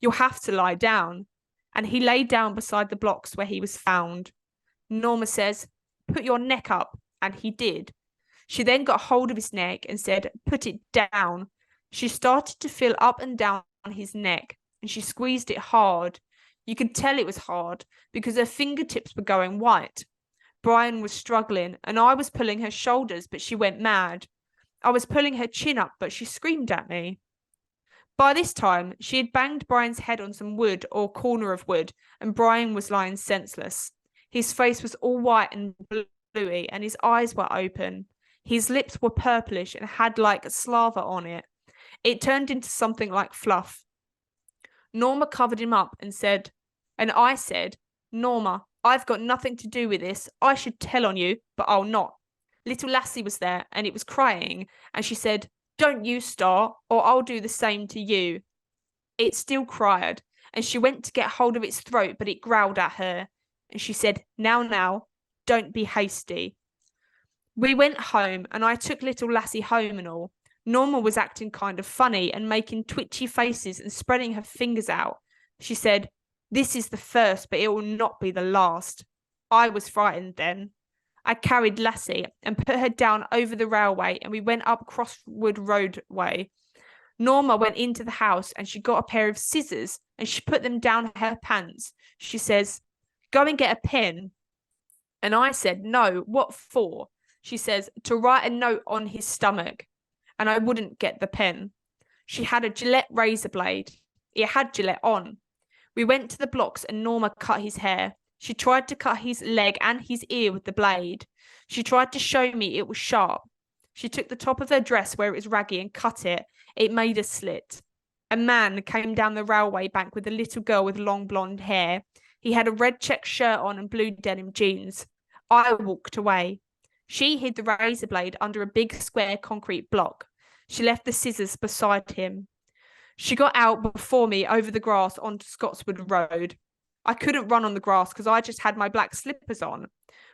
you'll have to lie down. And he lay down beside the blocks where he was found. Norma says, put your neck up. And he did. She then got hold of his neck and said, put it down. She started to feel up and down his neck and she squeezed it hard. You could tell it was hard because her fingertips were going white. Brian was struggling, and I was pulling her shoulders, but she went mad. I was pulling her chin up, but she screamed at me. By this time, she had banged Brian's head on some wood or corner of wood, and Brian was lying senseless. His face was all white and bluey, and his eyes were open. His lips were purplish and had like slava on it. It turned into something like fluff. Norma covered him up and I said, Norma, I've got nothing to do with this. I should tell on you, but I'll not. Little Lassie was there, and it was crying, and she said, don't you start, or I'll do the same to you. It still cried, and she went to get hold of its throat, but it growled at her, and she said, now, don't be hasty. We went home, and I took little Lassie home and all. Norma was acting kind of funny and making twitchy faces and spreading her fingers out. She said, this is the first, but it will not be the last. I was frightened then. I carried Lassie and put her down over the railway, and we went up Crosswood Roadway. Norma went into the house and she got a pair of scissors and she put them down her pants. She says, go and get a pen. And I said, no, what for? She says, to write a note on his stomach. And I wouldn't get the pen. She had a Gillette razor blade. It had Gillette on. We went to the blocks and Norma cut his hair. She tried to cut his leg and his ear with the blade. She tried to show me it was sharp. She took the top of her dress where it was raggy and cut it. It made a slit. A man came down the railway bank with a little girl with long blonde hair. He had a red check shirt on and blue denim jeans. I walked away. She hid the razor blade under a big square concrete block. She left the scissors beside him. She got out before me over the grass onto Scotswood Road. I couldn't run on the grass because I just had my black slippers on.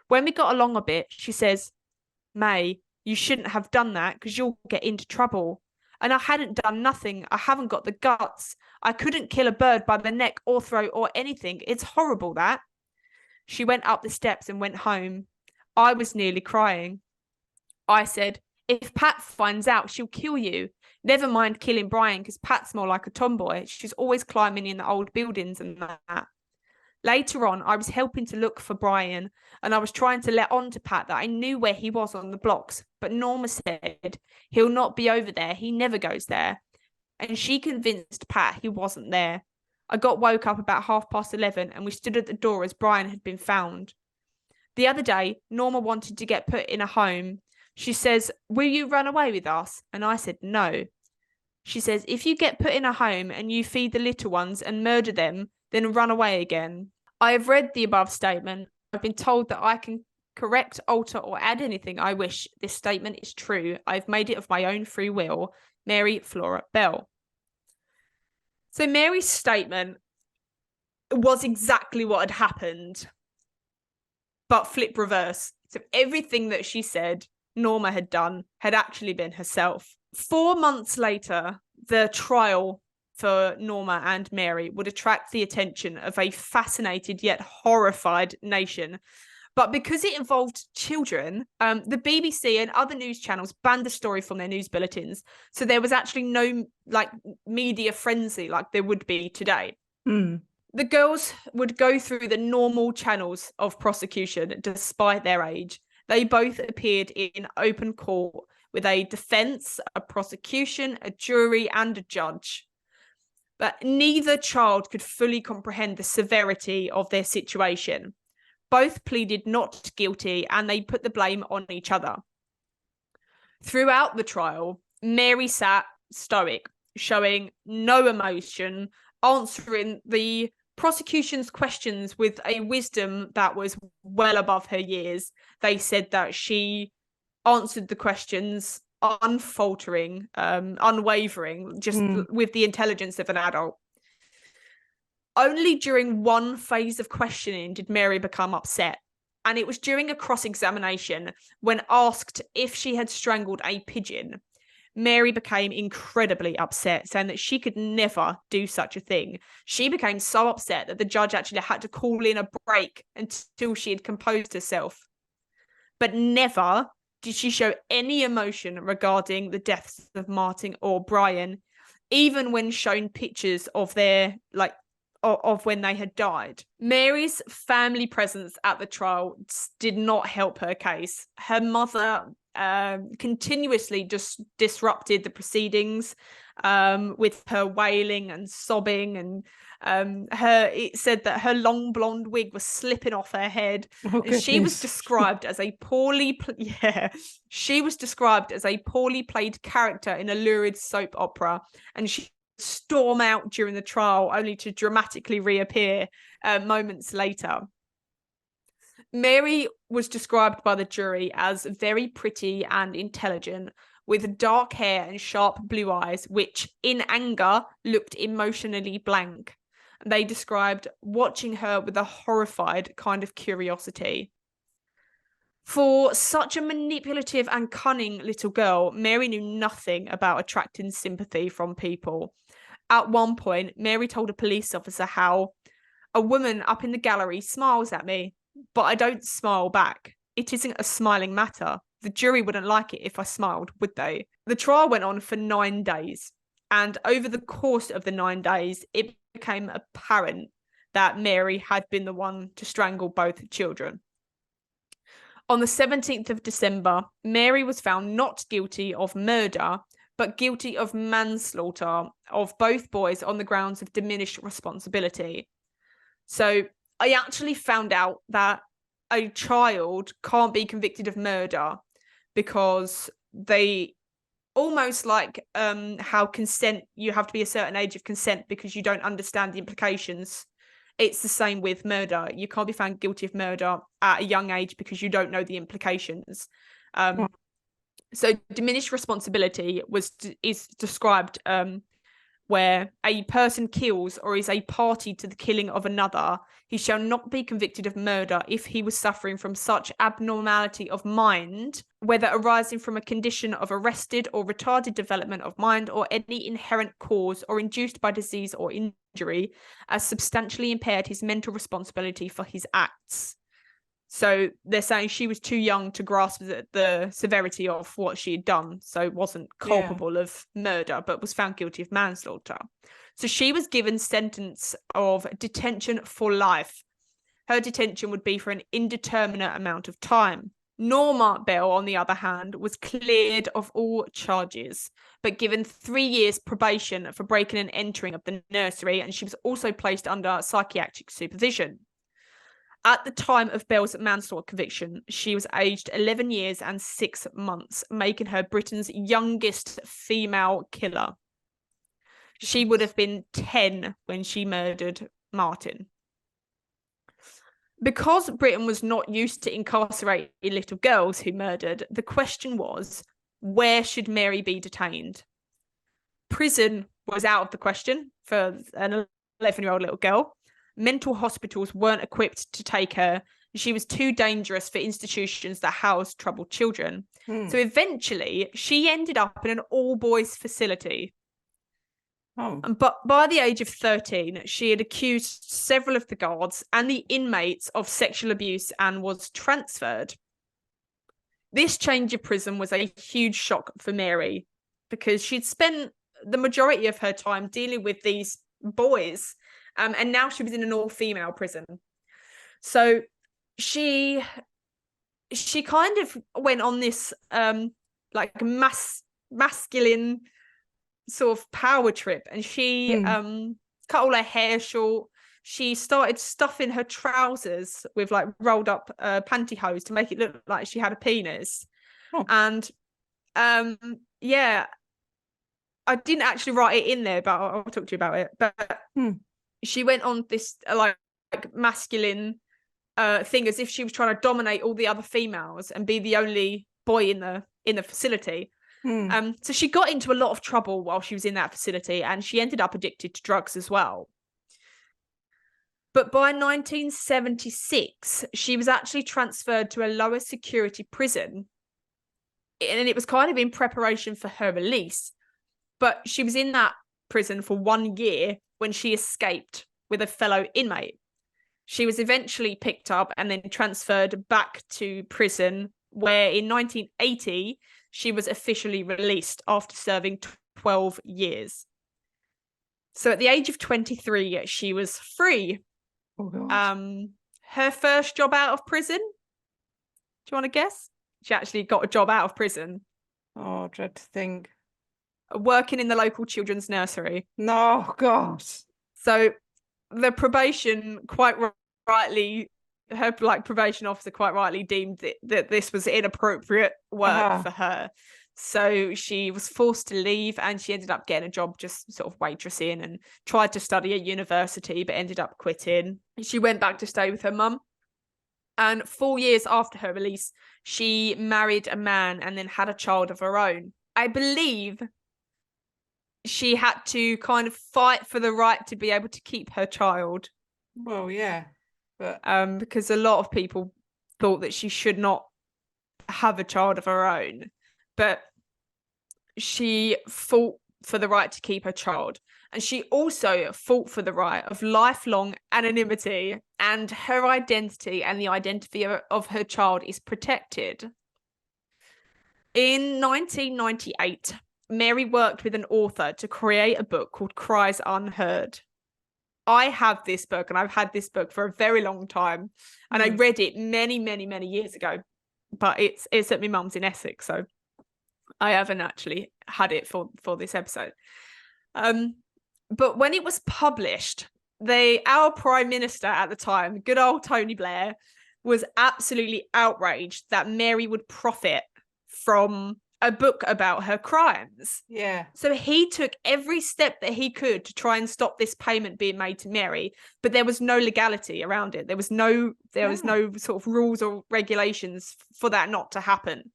When we got along a bit, she says, May, you shouldn't have done that because you'll get into trouble. And I hadn't done nothing. I haven't got the guts. I couldn't kill a bird by the neck or throat or anything. It's horrible, that. She went up the steps and went home. I was nearly crying. I said, if Pat finds out, she'll kill you. Never mind killing Brian because Pat's more like a tomboy. She's always climbing in the old buildings and that. Later on, I was helping to look for Brian and I was trying to let on to Pat that I knew where he was on the blocks. But Norma said, he'll not be over there. He never goes there. And she convinced Pat he wasn't there. I got woke up about 11:30 and we stood at the door as Brian had been found. The other day, Norma wanted to get put in a home. She says, will you run away with us? And I said, no. She says, if you get put in a home and you feed the little ones and murder them, then run away again. I have read the above statement. I've been told that I can correct, alter, or add anything I wish. This statement is true. I've made it of my own free will. Mary Flora Bell. So Mary's statement was exactly what had happened, but flip reverse. So everything that she said Norma had done had actually been herself. 4 months later, the trial for Norma and Mary would attract the attention of a fascinated yet horrified nation. But because it involved children, the BBC and other news channels banned the story from their news bulletins. So there was actually no media frenzy like there would be today. The girls would go through the normal channels of prosecution despite their age. They both appeared in open court with a defence, a prosecution, a jury, and a judge. But neither child could fully comprehend the severity of their situation. Both pleaded not guilty and they put the blame on each other. Throughout the trial, Mary sat stoic, showing no emotion, answering the prosecution's questions with a wisdom that was well above her years. They said that she answered the questions unfaltering, unwavering, just with the intelligence of an adult. Only during one phase of questioning did Mary become upset, and it was during a cross-examination when asked if she had strangled a pigeon. Mary became incredibly upset, saying that she could never do such a thing. She became so upset that the judge actually had to call in a break until she had composed herself. But never did she show any emotion regarding the deaths of Martin or Brian, even when shown pictures of their of when they had died. Mary's family presence at the trial did not help her case. Her mother continuously just disrupted the proceedings with her wailing and sobbing, and it said that her long blonde wig was slipping off her head. Oh, and she was goodness. described as a she was described as a poorly played character in a lurid soap opera, and she storm out during the trial only to dramatically reappear moments later. Mary was described by the jury as very pretty and intelligent, with dark hair and sharp blue eyes, which in anger looked emotionally blank. They described watching her with a horrified kind of curiosity. For such a manipulative and cunning little girl, Mary knew nothing about attracting sympathy from people. At one point, Mary told a police officer how a woman up in the gallery smiles at me, but I don't smile back. It isn't a smiling matter. The jury wouldn't like it if I smiled, would they? The trial went on for 9 days, and over the course of the 9 days, it became apparent that Mary had been the one to strangle both children. On the 17th of December, Mary was found not guilty of murder, but guilty of manslaughter of both boys on the grounds of diminished responsibility. So I actually found out that a child can't be convicted of murder because they almost like how consent, you have to be a certain age of consent because you don't understand the implications. It's the same with murder. You can't be found guilty of murder at a young age because you don't know the implications. So diminished responsibility is described where a person kills or is a party to the killing of another, he shall not be convicted of murder if he was suffering from such abnormality of mind, whether arising from a condition of arrested or retarded development of mind or any inherent cause or induced by disease or injury, as substantially impaired his mental responsibility for his acts. So they're saying she was too young to grasp the severity of what she had done, so wasn't culpable of murder, but was found guilty of manslaughter. So she was given sentence of detention for life. Her detention would be for an indeterminate amount of time. Norma Bell, on the other hand, was cleared of all charges, but given 3 years probation for breaking and entering of the nursery, and she was also placed under psychiatric supervision. At the time of Bell's manslaughter conviction, she was aged 11 years and 6 months, making her Britain's youngest female killer. She would have been 10 when she murdered Martin. Because Britain was not used to incarcerating little girls who murdered, the question was, where should Mary be detained? Prison was out of the question for an 11-year-old little girl. Mental hospitals weren't equipped to take her. She was too dangerous for institutions that housed troubled children. So eventually, she ended up in an all-boys facility. But by the age of 13, she had accused several of the guards and the inmates of sexual abuse and was transferred. This change of prison was a huge shock for Mary because she'd spent the majority of her time dealing with these boys. And now she was in an all-female prison. So she kind of went on this like masculine sort of power trip, and she cut all her hair short. She started stuffing her trousers with like rolled up pantyhose to make it look like she had a penis. And yeah, I didn't actually write it in there, but I'll talk to you about it. But she went on this like masculine thing as if she was trying to dominate all the other females and be the only boy in the facility. So she got into a lot of trouble while she was in that facility, and she ended up addicted to drugs as well. But by 1976, she was actually transferred to a lower security prison, and it was kind of in preparation for her release. But she was in that prison for 1 year when she escaped with a fellow inmate. She was eventually picked up and then transferred back to prison, where in 1980, she was officially released after serving 12 years. So at the age of 23, she was free. Oh, God. Her first job out of prison. Do you want to guess? She actually got a job out of prison. Oh, dread to think. Working in the local children's nursery. No, God. So the probation rightly, her probation officer quite rightly deemed that this was inappropriate work for her. So she was forced to leave, and she ended up getting a job just sort of waitressing, and tried to study at university but ended up quitting. She went back to stay with her mum, and 4 years after her release she married a man and then had a child of her own. I believe she had to kind of fight for the right to be able to keep her child. Well, yeah, but because a lot of people thought that she should not have a child of her own, but she fought for the right to keep her child, and she also fought for the right of lifelong anonymity, and her identity and the identity of her child is protected. In 1998, Mary worked with an author to create a book called Cries Unheard. I have this book, and I've had this book for a very long time, and I read it many, many, many years ago, but it's at my mum's in Essex, so I haven't actually had it for this episode. But when it was published, our Prime Minister at the time, good old Tony Blair, was absolutely outraged that Mary would profit from a book about her crimes. Yeah. So he took every step that he could to try and stop this payment being made to Mary, but there was no legality around it. There was no sort of rules or regulations for that not to happen.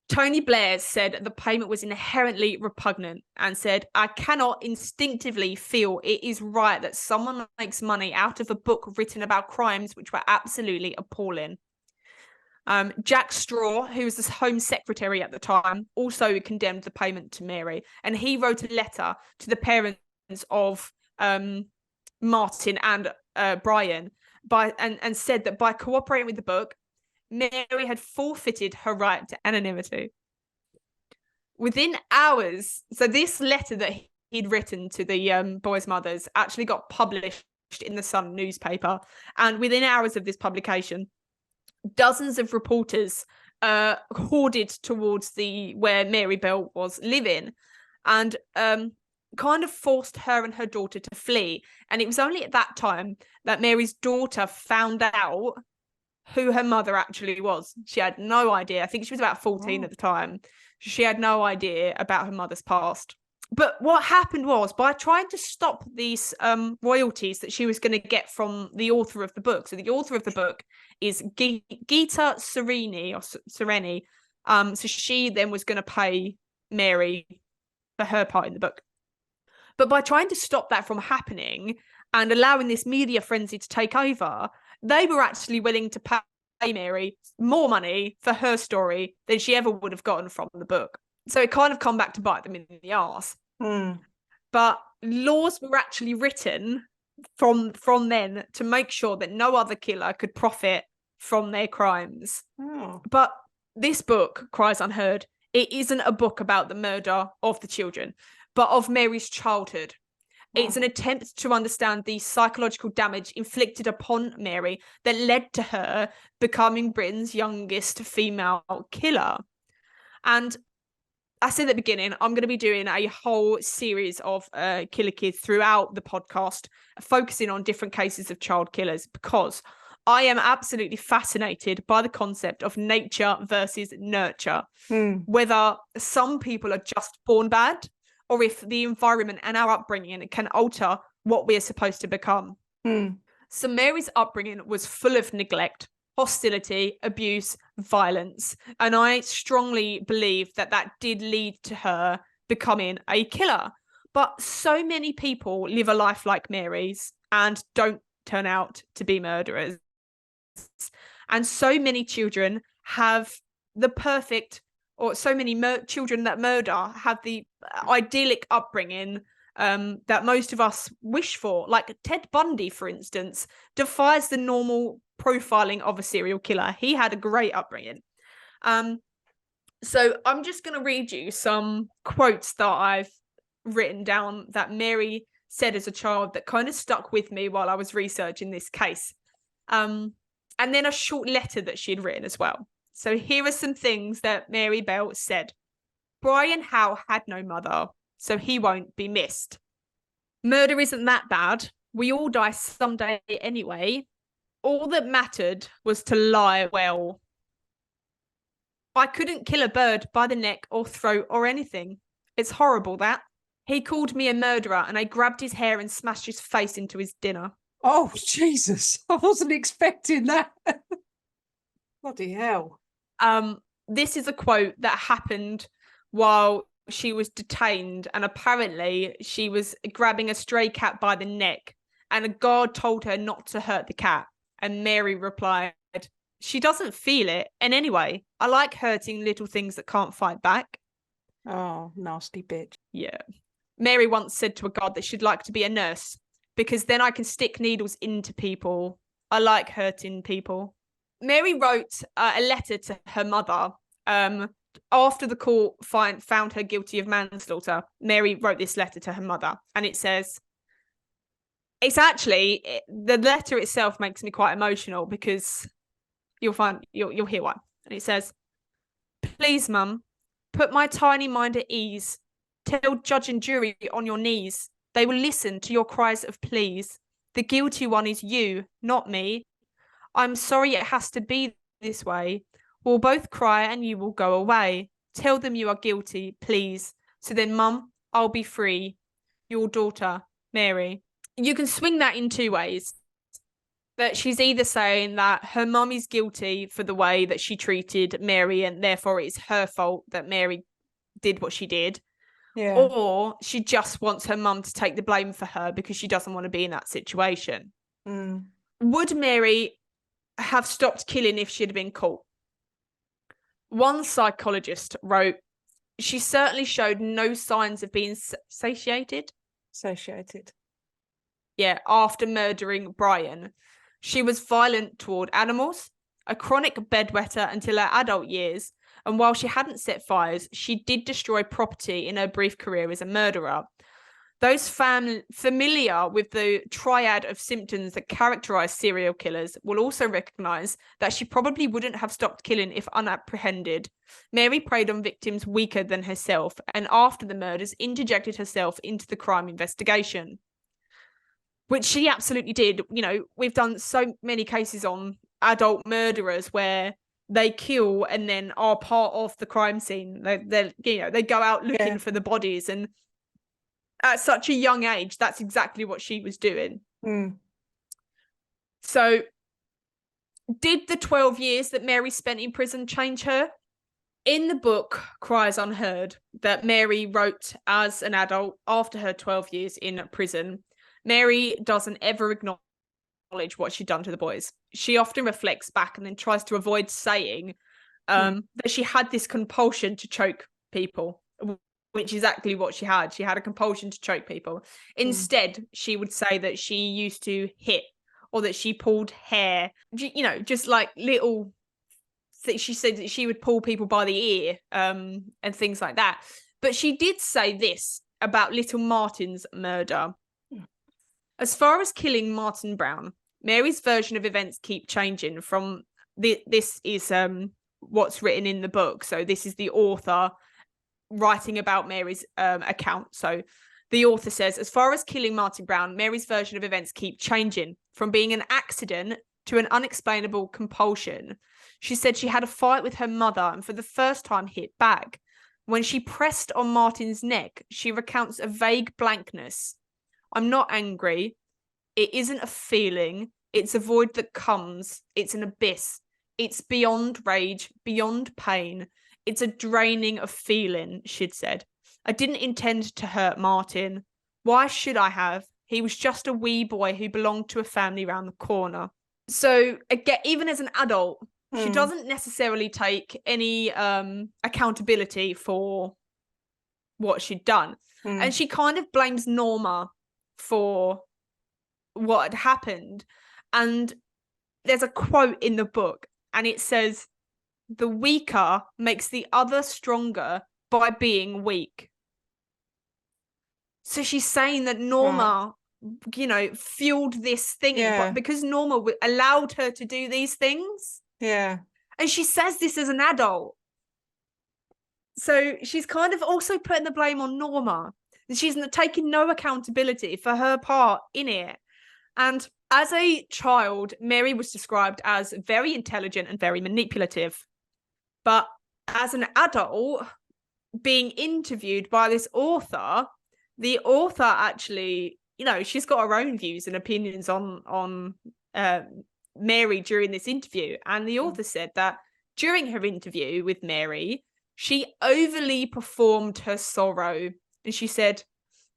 Tony Blair said the payment was inherently repugnant and said, "I cannot instinctively feel it is right that someone makes money out of a book written about crimes which were absolutely appalling." Jack Straw, who was the Home Secretary at the time, also condemned the payment to Mary, and he wrote a letter to the parents of Martin and Brian and said that by cooperating with the book, Mary had forfeited her right to anonymity. Within hours, so this letter that he'd written to the boys' mothers actually got published in the Sun newspaper, and within hours of this publication, dozens of reporters hoarded towards where Mary Bell was living, and kind of forced her and her daughter to flee. And it was only at that time that Mary's daughter found out who her mother actually was. She had no idea. I think she was about 14 at the time. She had no idea about her mother's past. But what happened was, by trying to stop these royalties that she was going to get from the author of the book, so the author of the book is Gita Sereni, so she then was going to pay Mary for her part in the book. But by trying to stop that from happening and allowing this media frenzy to take over, they were actually willing to pay Mary more money for her story than she ever would have gotten from the book. So it kind of come back to bite them in the arse. But laws were actually written from then to make sure that no other killer could profit from their crimes. But this book, Cries Unheard, it isn't a book about the murder of the children, but of Mary's childhood. It's an attempt to understand the psychological damage inflicted upon Mary that led to her becoming Britain's youngest female killer. And I said at the beginning, I'm going to be doing a whole series of killer kids throughout the podcast, focusing on different cases of child killers, because I am absolutely fascinated by the concept of nature versus nurture. Whether some people are just born bad, or if the environment and our upbringing can alter what we are supposed to become. So Mary's upbringing was full of neglect, hostility, abuse, violence. And I strongly believe that did lead to her becoming a killer. But so many people live a life like Mary's and don't turn out to be murderers. And so many children have the perfect, or so many children that murder have the idyllic upbringing that most of us wish for. Like Ted Bundy, for instance, defies the normal profiling of a serial killer. He had a great upbringing. So I'm just going to read you some quotes that I've written down that Mary said as a child that kind of stuck with me while I was researching this case. And then a short letter that she had written as well. So here are some things that Mary Bell said. Brian Howe had no mother, so he won't be missed. Murder isn't that bad. We all die someday anyway. All that mattered was to lie well. I couldn't kill a bird by the neck or throat or anything. It's horrible, that. He called me a murderer and I grabbed his hair and smashed his face into his dinner. Oh, Jesus. I wasn't expecting that. Bloody hell. This is a quote that happened while she was detained, and apparently she was grabbing a stray cat by the neck and a guard told her not to hurt the cat. And Mary replied, she doesn't feel it. And anyway, I like hurting little things that can't fight back. Oh, nasty bitch. Yeah. Mary once said to a guard that she'd like to be a nurse because then I can stick needles into people. I like hurting people. Mary wrote a letter to her mother after the court found her guilty of manslaughter. Mary wrote this letter to her mother, and it says, it's actually, the letter itself makes me quite emotional because you'll hear why. And it says, please, Mum, put my tiny mind at ease. Tell judge and jury on your knees. They will listen to your cries of please. The guilty one is you, not me. I'm sorry it has to be this way. We'll both cry and you will go away. Tell them you are guilty, please. So then, Mum, I'll be free. Your daughter, Mary. You can swing that in two ways. That she's either saying that her mum is guilty for the way that she treated Mary and therefore it's her fault that Mary did what she did. Yeah. Or she just wants her mum to take the blame for her because she doesn't want to be in that situation. Mm. Would Mary have stopped killing if she'd been caught? One psychologist wrote, she certainly showed no signs of being satiated. Satiated. Yeah, after murdering Brian. She was violent toward animals, a chronic bedwetter until her adult years, and while she hadn't set fires, she did destroy property in her brief career as a murderer. Those familiar with the triad of symptoms that characterize serial killers will also recognize that she probably wouldn't have stopped killing if unapprehended. Mary preyed on victims weaker than herself, and after the murders, interjected herself into the crime investigation. Which she absolutely did. You know, we've done so many cases on adult murderers where they kill and then are part of the crime scene. They go out looking for the bodies, and at such a young age, that's exactly what she was doing. Mm. So, did the 12 years that Mary spent in prison change her? In the book Cries Unheard that Mary wrote as an adult after her 12 years in prison, Mary doesn't ever acknowledge what she'd done to the boys. She often reflects back and then tries to avoid saying that she had this compulsion to choke people, which is exactly what she had. She had a compulsion to choke people. Instead, she would say that she used to hit or that she pulled hair, you know, just like little things. She said that she would pull people by the ear and things like that. But she did say this about little Martin's murder. As far as killing Martin Brown, Mary's version of events keep changing from this is what's written in the book. So this is the author writing about Mary's account. So the author says, as far as killing Martin Brown, Mary's version of events keep changing from being an accident to an unexplainable compulsion. She said she had a fight with her mother and for the first time hit back. When she pressed on Martin's neck, she recounts a vague blankness. I'm not angry. It isn't a feeling. It's a void that comes. It's an abyss. It's beyond rage, beyond pain. It's a draining of feeling, she'd said. I didn't intend to hurt Martin. Why should I have? He was just a wee boy who belonged to a family round the corner. So again, even as an adult, she doesn't necessarily take any accountability for what she'd done. And she kind of blames Norma for what had happened. And there's a quote in the book and it says, the weaker makes the other stronger by being weak. So she's saying that Norma, you know, fueled this thing, Yeah. but because Norma allowed her to do these things. Yeah. And she says this as an adult. So she's kind of also putting the blame on Norma. She's taking no accountability for her part in it. And as a child, Mary was described as very intelligent and very manipulative. But as an adult, being interviewed by this author, the author actually, you know, she's got her own views and opinions on Mary during this interview. And the author said that during her interview with Mary, she overly performed her sorrow. And she said,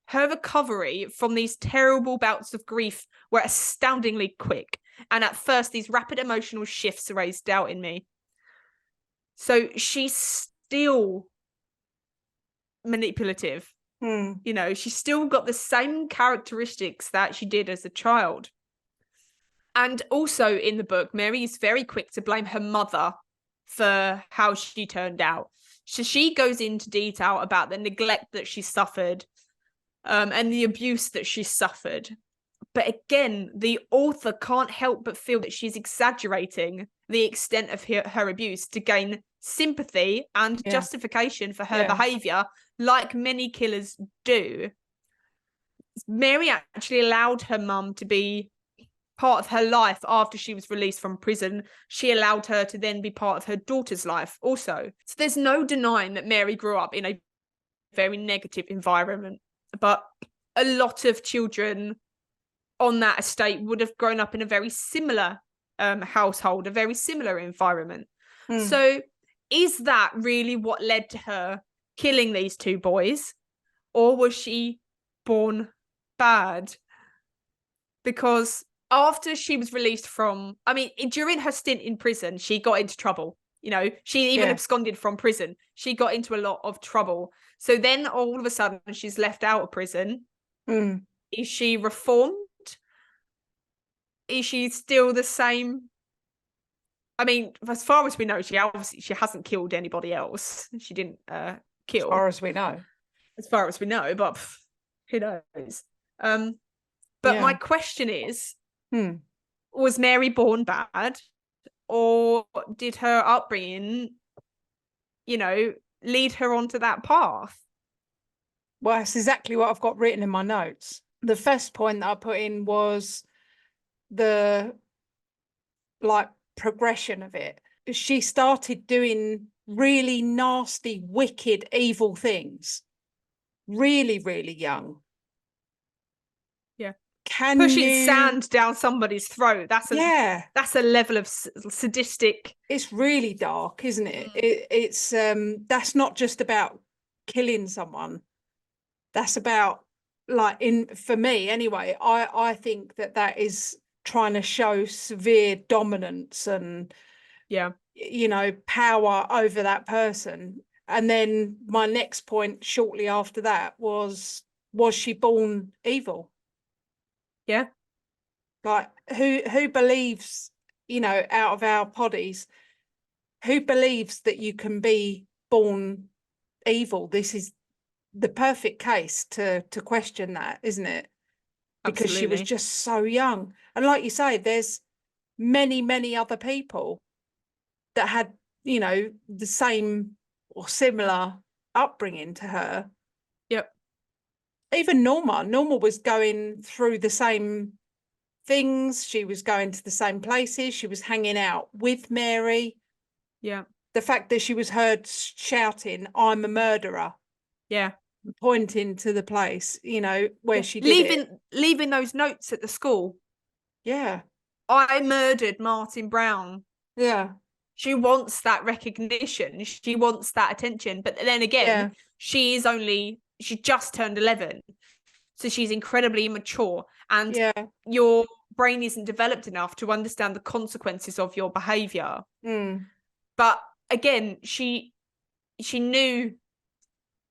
her recovery from these terrible bouts of grief were astoundingly quick. And at first, these rapid emotional shifts raised doubt in me. So she's still manipulative. You know, she's still got the same characteristics that she did as a child. And also in the book, Mary is very quick to blame her mother for how she turned out. So she goes into detail about the neglect that she suffered, and the abuse that she suffered. But again, the author can't help but feel that she's exaggerating the extent of her abuse to gain sympathy and justification for her behavior, like many killers do. Mary actually allowed her mum to be part of her life after she was released from prison. She allowed her to then be part of her daughter's life also. So there's no denying that Mary grew up in a very negative environment, but a lot of children on that estate would have grown up in a very similar household, a very similar environment. So is that really what led to her killing these two boys, or was she born bad? Because after she was released from, I mean, during her stint in prison, she got into trouble. You know, she even absconded from prison. She got into a lot of trouble. So then all of a sudden she's left out of prison. Is she reformed? Is she still the same? I mean, as far as we know, she hasn't killed anybody else. She didn't kill. As far as we know. As far as we know, but who knows? But my question is, was Mary born bad, or did her upbringing, you know, lead her onto that path? Well, that's exactly what I've got written in my notes. The first point that I put in was the progression of it. She started doing really nasty, wicked, evil things really, really young. Yeah. Can pushing sand down somebody's throat, that's a level of sadistic. It's really dark, isn't it? It's that's not just about killing someone. That's about, for me anyway, I think that is trying to show severe dominance and you know, power over that person. And then my next point shortly after that was she born evil? Like who believes, you know, out of our bodies, who believes that you can be born evil? This is the perfect case to question that, isn't it? Because she was just so young. And like you say, there's many other people that had, you know, the same or similar upbringing to her. Even Norma was going through the same things. She was going to the same places. She was hanging out with Mary. The fact that she was heard shouting, "I'm a murderer," pointing to the place, you know, where she did leaving those notes at the school. I murdered Martin Brown. She wants that recognition. She wants that attention. But then again, she just turned 11. So she's incredibly immature. And your brain isn't developed enough to understand the consequences of your behavior. But again, she knew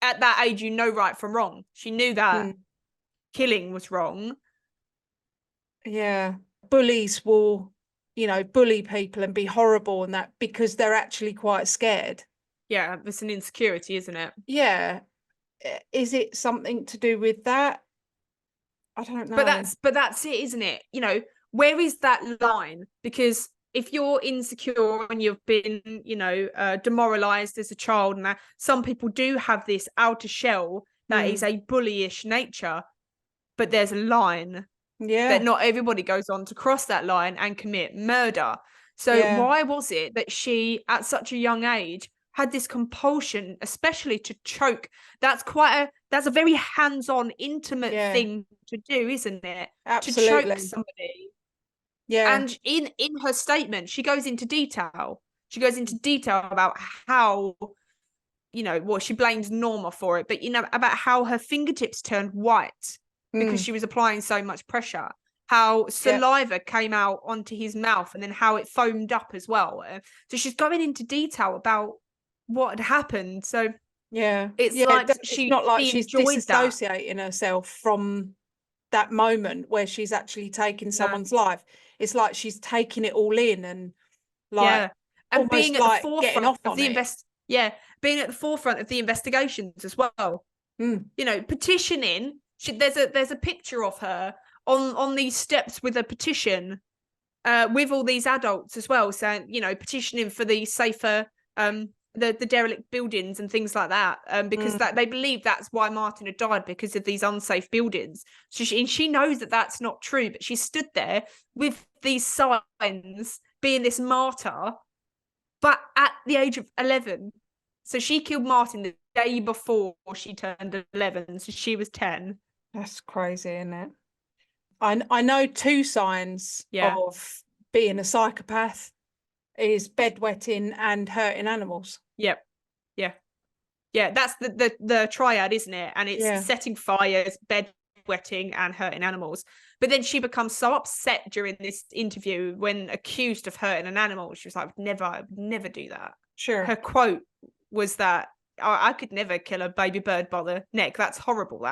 at that age, you know right from wrong. She knew that killing was wrong. Bullies will, you know, bully people and be horrible and that because they're actually quite scared. It's an insecurity, isn't it? is it something to do with that? I don't know. But that's it, isn't it? You know, where is that line? Because if you're insecure and you've been, you know, demoralized as a child, and that some people do have this outer shell that is a bullyish nature, but there's a line that not everybody goes on to cross that line and commit murder. So why was it that she, at such a young age, had this compulsion, especially to choke? That's a very hands-on, intimate thing to do, isn't it? Absolutely. To choke somebody. Yeah. And in her statement, she goes into detail. She goes into detail about how, you know, well, she blames Norma for it, but, you know, about how her fingertips turned white because she was applying so much pressure, how saliva came out onto his mouth, and then how it foamed up as well. So she's going into detail about what had happened. So it's like it's not like she's enjoyed that. disassociating herself from that moment where she's actually taking someone's life. It's like she's taking it all in, and like and being at like the getting forefront off of on the it. being at the forefront of the investigations as well. You know, petitioning. There's a picture of her on these steps with a petition, with all these adults as well, saying, you know, petitioning for the safer the derelict buildings and things like that, because that they believe that's why Martin had died, because of these unsafe buildings. So she knows that that's not true, but she stood there with these signs, being this martyr, but at the age of 11. So she killed Martin the day before she turned 11, so she was 10. That's crazy, isn't it? I know 2 signs of being a psychopath is bedwetting and hurting animals. Yeah. That's the triad, isn't it? And it's setting fires, bedwetting, and hurting animals. But then she becomes so upset during this interview when accused of hurting an animal. She was like, I would never do that. Sure. Her quote was that, I could never kill a baby bird by the neck. That's horrible.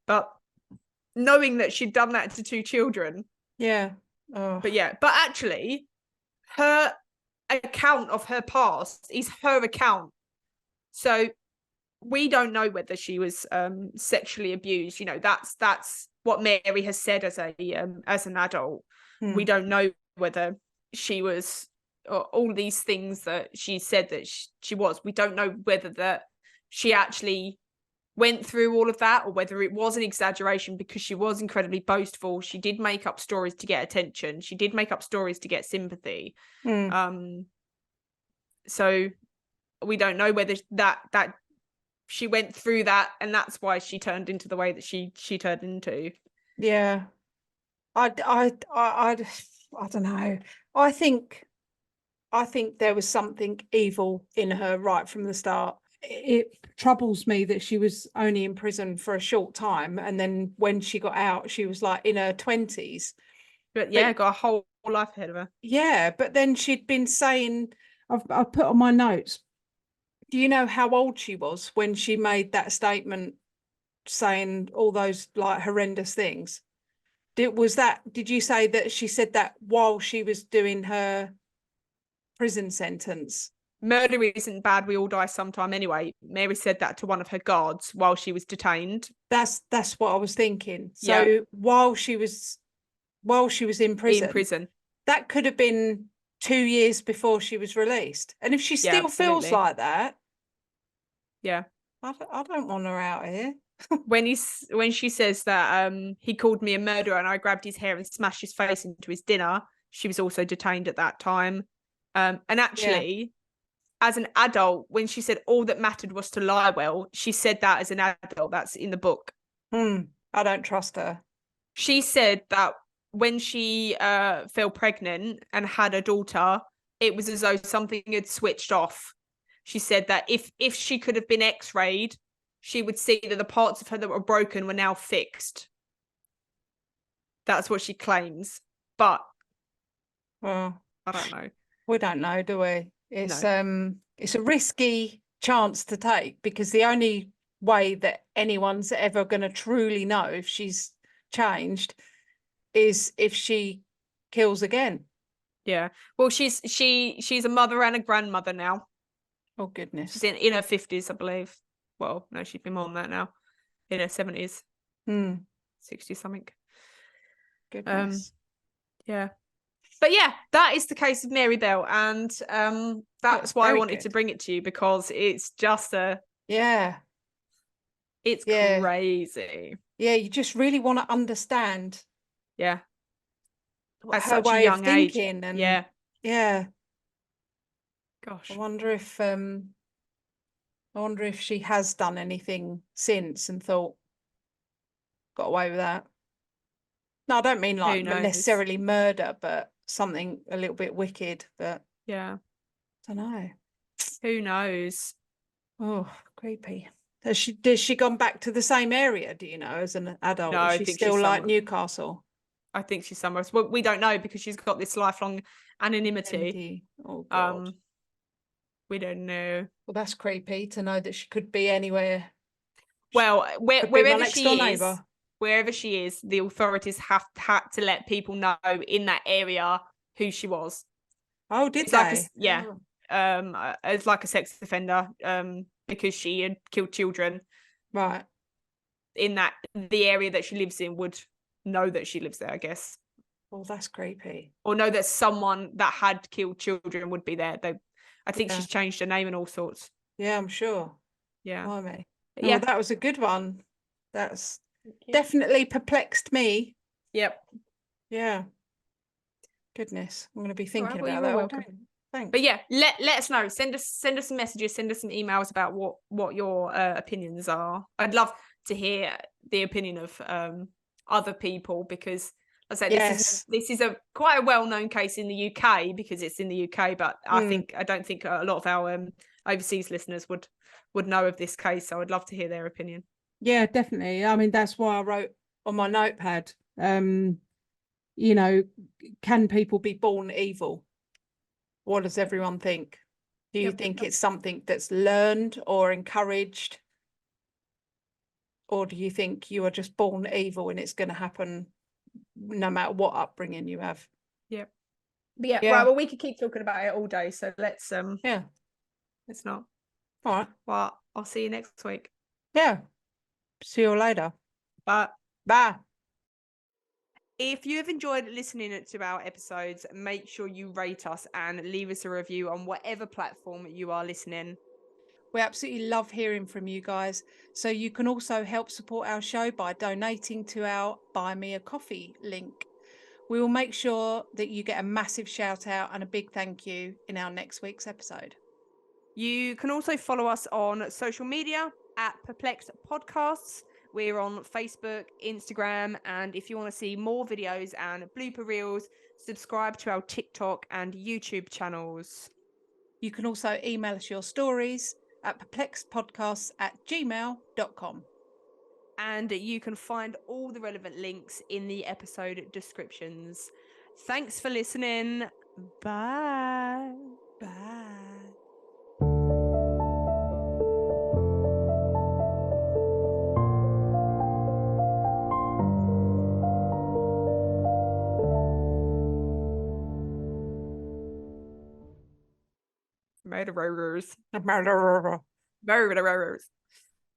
But knowing that she'd done that to 2 children. Yeah. But actually, her account of her past is her account. So we don't know whether she was sexually abused. You know, that's what Mary has said as an adult. We don't know whether she was, all these things that she said that she was. We don't know whether that she actually went through all of that, or whether it was an exaggeration, because she was incredibly boastful. She did make up stories to get attention. She did make up stories to get sympathy. So we don't know whether that she went through that, and that's why she turned into the way that she turned into. Yeah. I don't know. I think there was something evil in her right from the start. It troubles me that she was only in prison for a short time, and then when she got out, she was like in her 20s. But got a whole life ahead of her. Yeah, but then she'd been saying, I've put on my notes, do you know how old she was when she made that statement saying all those like horrendous things? Did you say that she said that while she was doing her prison sentence? Murder isn't bad, we all die sometime anyway. Mary said that to one of her guards while she was detained. That's what I was thinking. So while she was in prison, that could have been 2 years before she was released. And if she still feels like that, I don't want her out here. when she says that he called me a murderer and I grabbed his hair and smashed his face into his dinner, she was also detained at that time. And actually, as an adult, when she said all that mattered was to lie well, she said that as an adult. That's in the book. I don't trust her. She said that when she fell pregnant and had a daughter, it was as though something had switched off. She said that if she could have been x-rayed, she would see that the parts of her that were broken were now fixed. That's what she claims. But well, I don't know. We don't know, do we? It's a risky chance to take, because the only way that anyone's ever going to truly know if she's changed is if she kills again. Yeah. Well, she's a mother and a grandmother now. Oh goodness. She's in her 50s, I believe. Well, no, she'd be more than that now. In her 70s, 60 something. Goodness. Yeah. But yeah, that is the case of Mary Bell, and that's why I wanted to bring it to you, because it's just it's crazy. Yeah, you just really want to understand at her such a way young of thinking, age. and Gosh, I wonder if she has done anything since and thought, got away with that. No, I don't mean like necessarily murder, but something a little bit wicked. But yeah, I don't know. Who knows? Oh, creepy. Has she gone back to the same area, do you know, as an adult? No, Is I she think still she's like somewhere. Newcastle? I think she's somewhere else. Well, we don't know, because she's got this lifelong anonymity. Oh God. We don't know. Well, that's creepy to know that she could be anywhere. Well, wherever she is, the authorities have had to let people know in that area who she was. Oh, did they? As like a sex offender, because she had killed children. Right. In the area that she lives in would know that she lives there, I guess. Well, that's creepy. Or know that someone that had killed children would be there. I think she's changed her name and all sorts. Yeah, I'm sure. Yeah. Blimey. Well, that was a good one. That's definitely perplexed me. Yep. Yeah. Goodness, I'm going to be thinking about that. Welcome. Thanks. But yeah, let us know. Send us some messages. Send us some emails about what your opinions are. I'd love to hear the opinion of other people, because I say this is a quite a well-known case in the UK, because it's in the UK. But I don't think a lot of our overseas listeners would know of this case. So I'd love to hear their opinion. Yeah, definitely. I mean, that's why I wrote on my notepad. You know, can people be born evil? What does everyone think? Do you think it's something that's learned or encouraged? Or do you think you are just born evil and it's going to happen no matter what upbringing you have? Yep. But right, well, we could keep talking about it all day. So let's let's not. All right. Well, I'll see you next week. Yeah. See you later. Bye. Bye. If you have enjoyed listening to our episodes, make sure you rate us and leave us a review on whatever platform you are listening. We absolutely love hearing from you guys. So you can also help support our show by donating to our Buy Me a Coffee link. We will make sure that you get a massive shout out and a big thank you in our next week's episode. You can also follow us on social media at Perplexed Podcasts. We're on Facebook, Instagram, and if you want to see more videos and blooper reels, subscribe to our TikTok and YouTube channels. You can also email us your stories at perplexedpodcasts@gmail.com. And you can find all the relevant links in the episode descriptions. Thanks for listening. Bye. Bye. Murderers. Murderers. Murderers.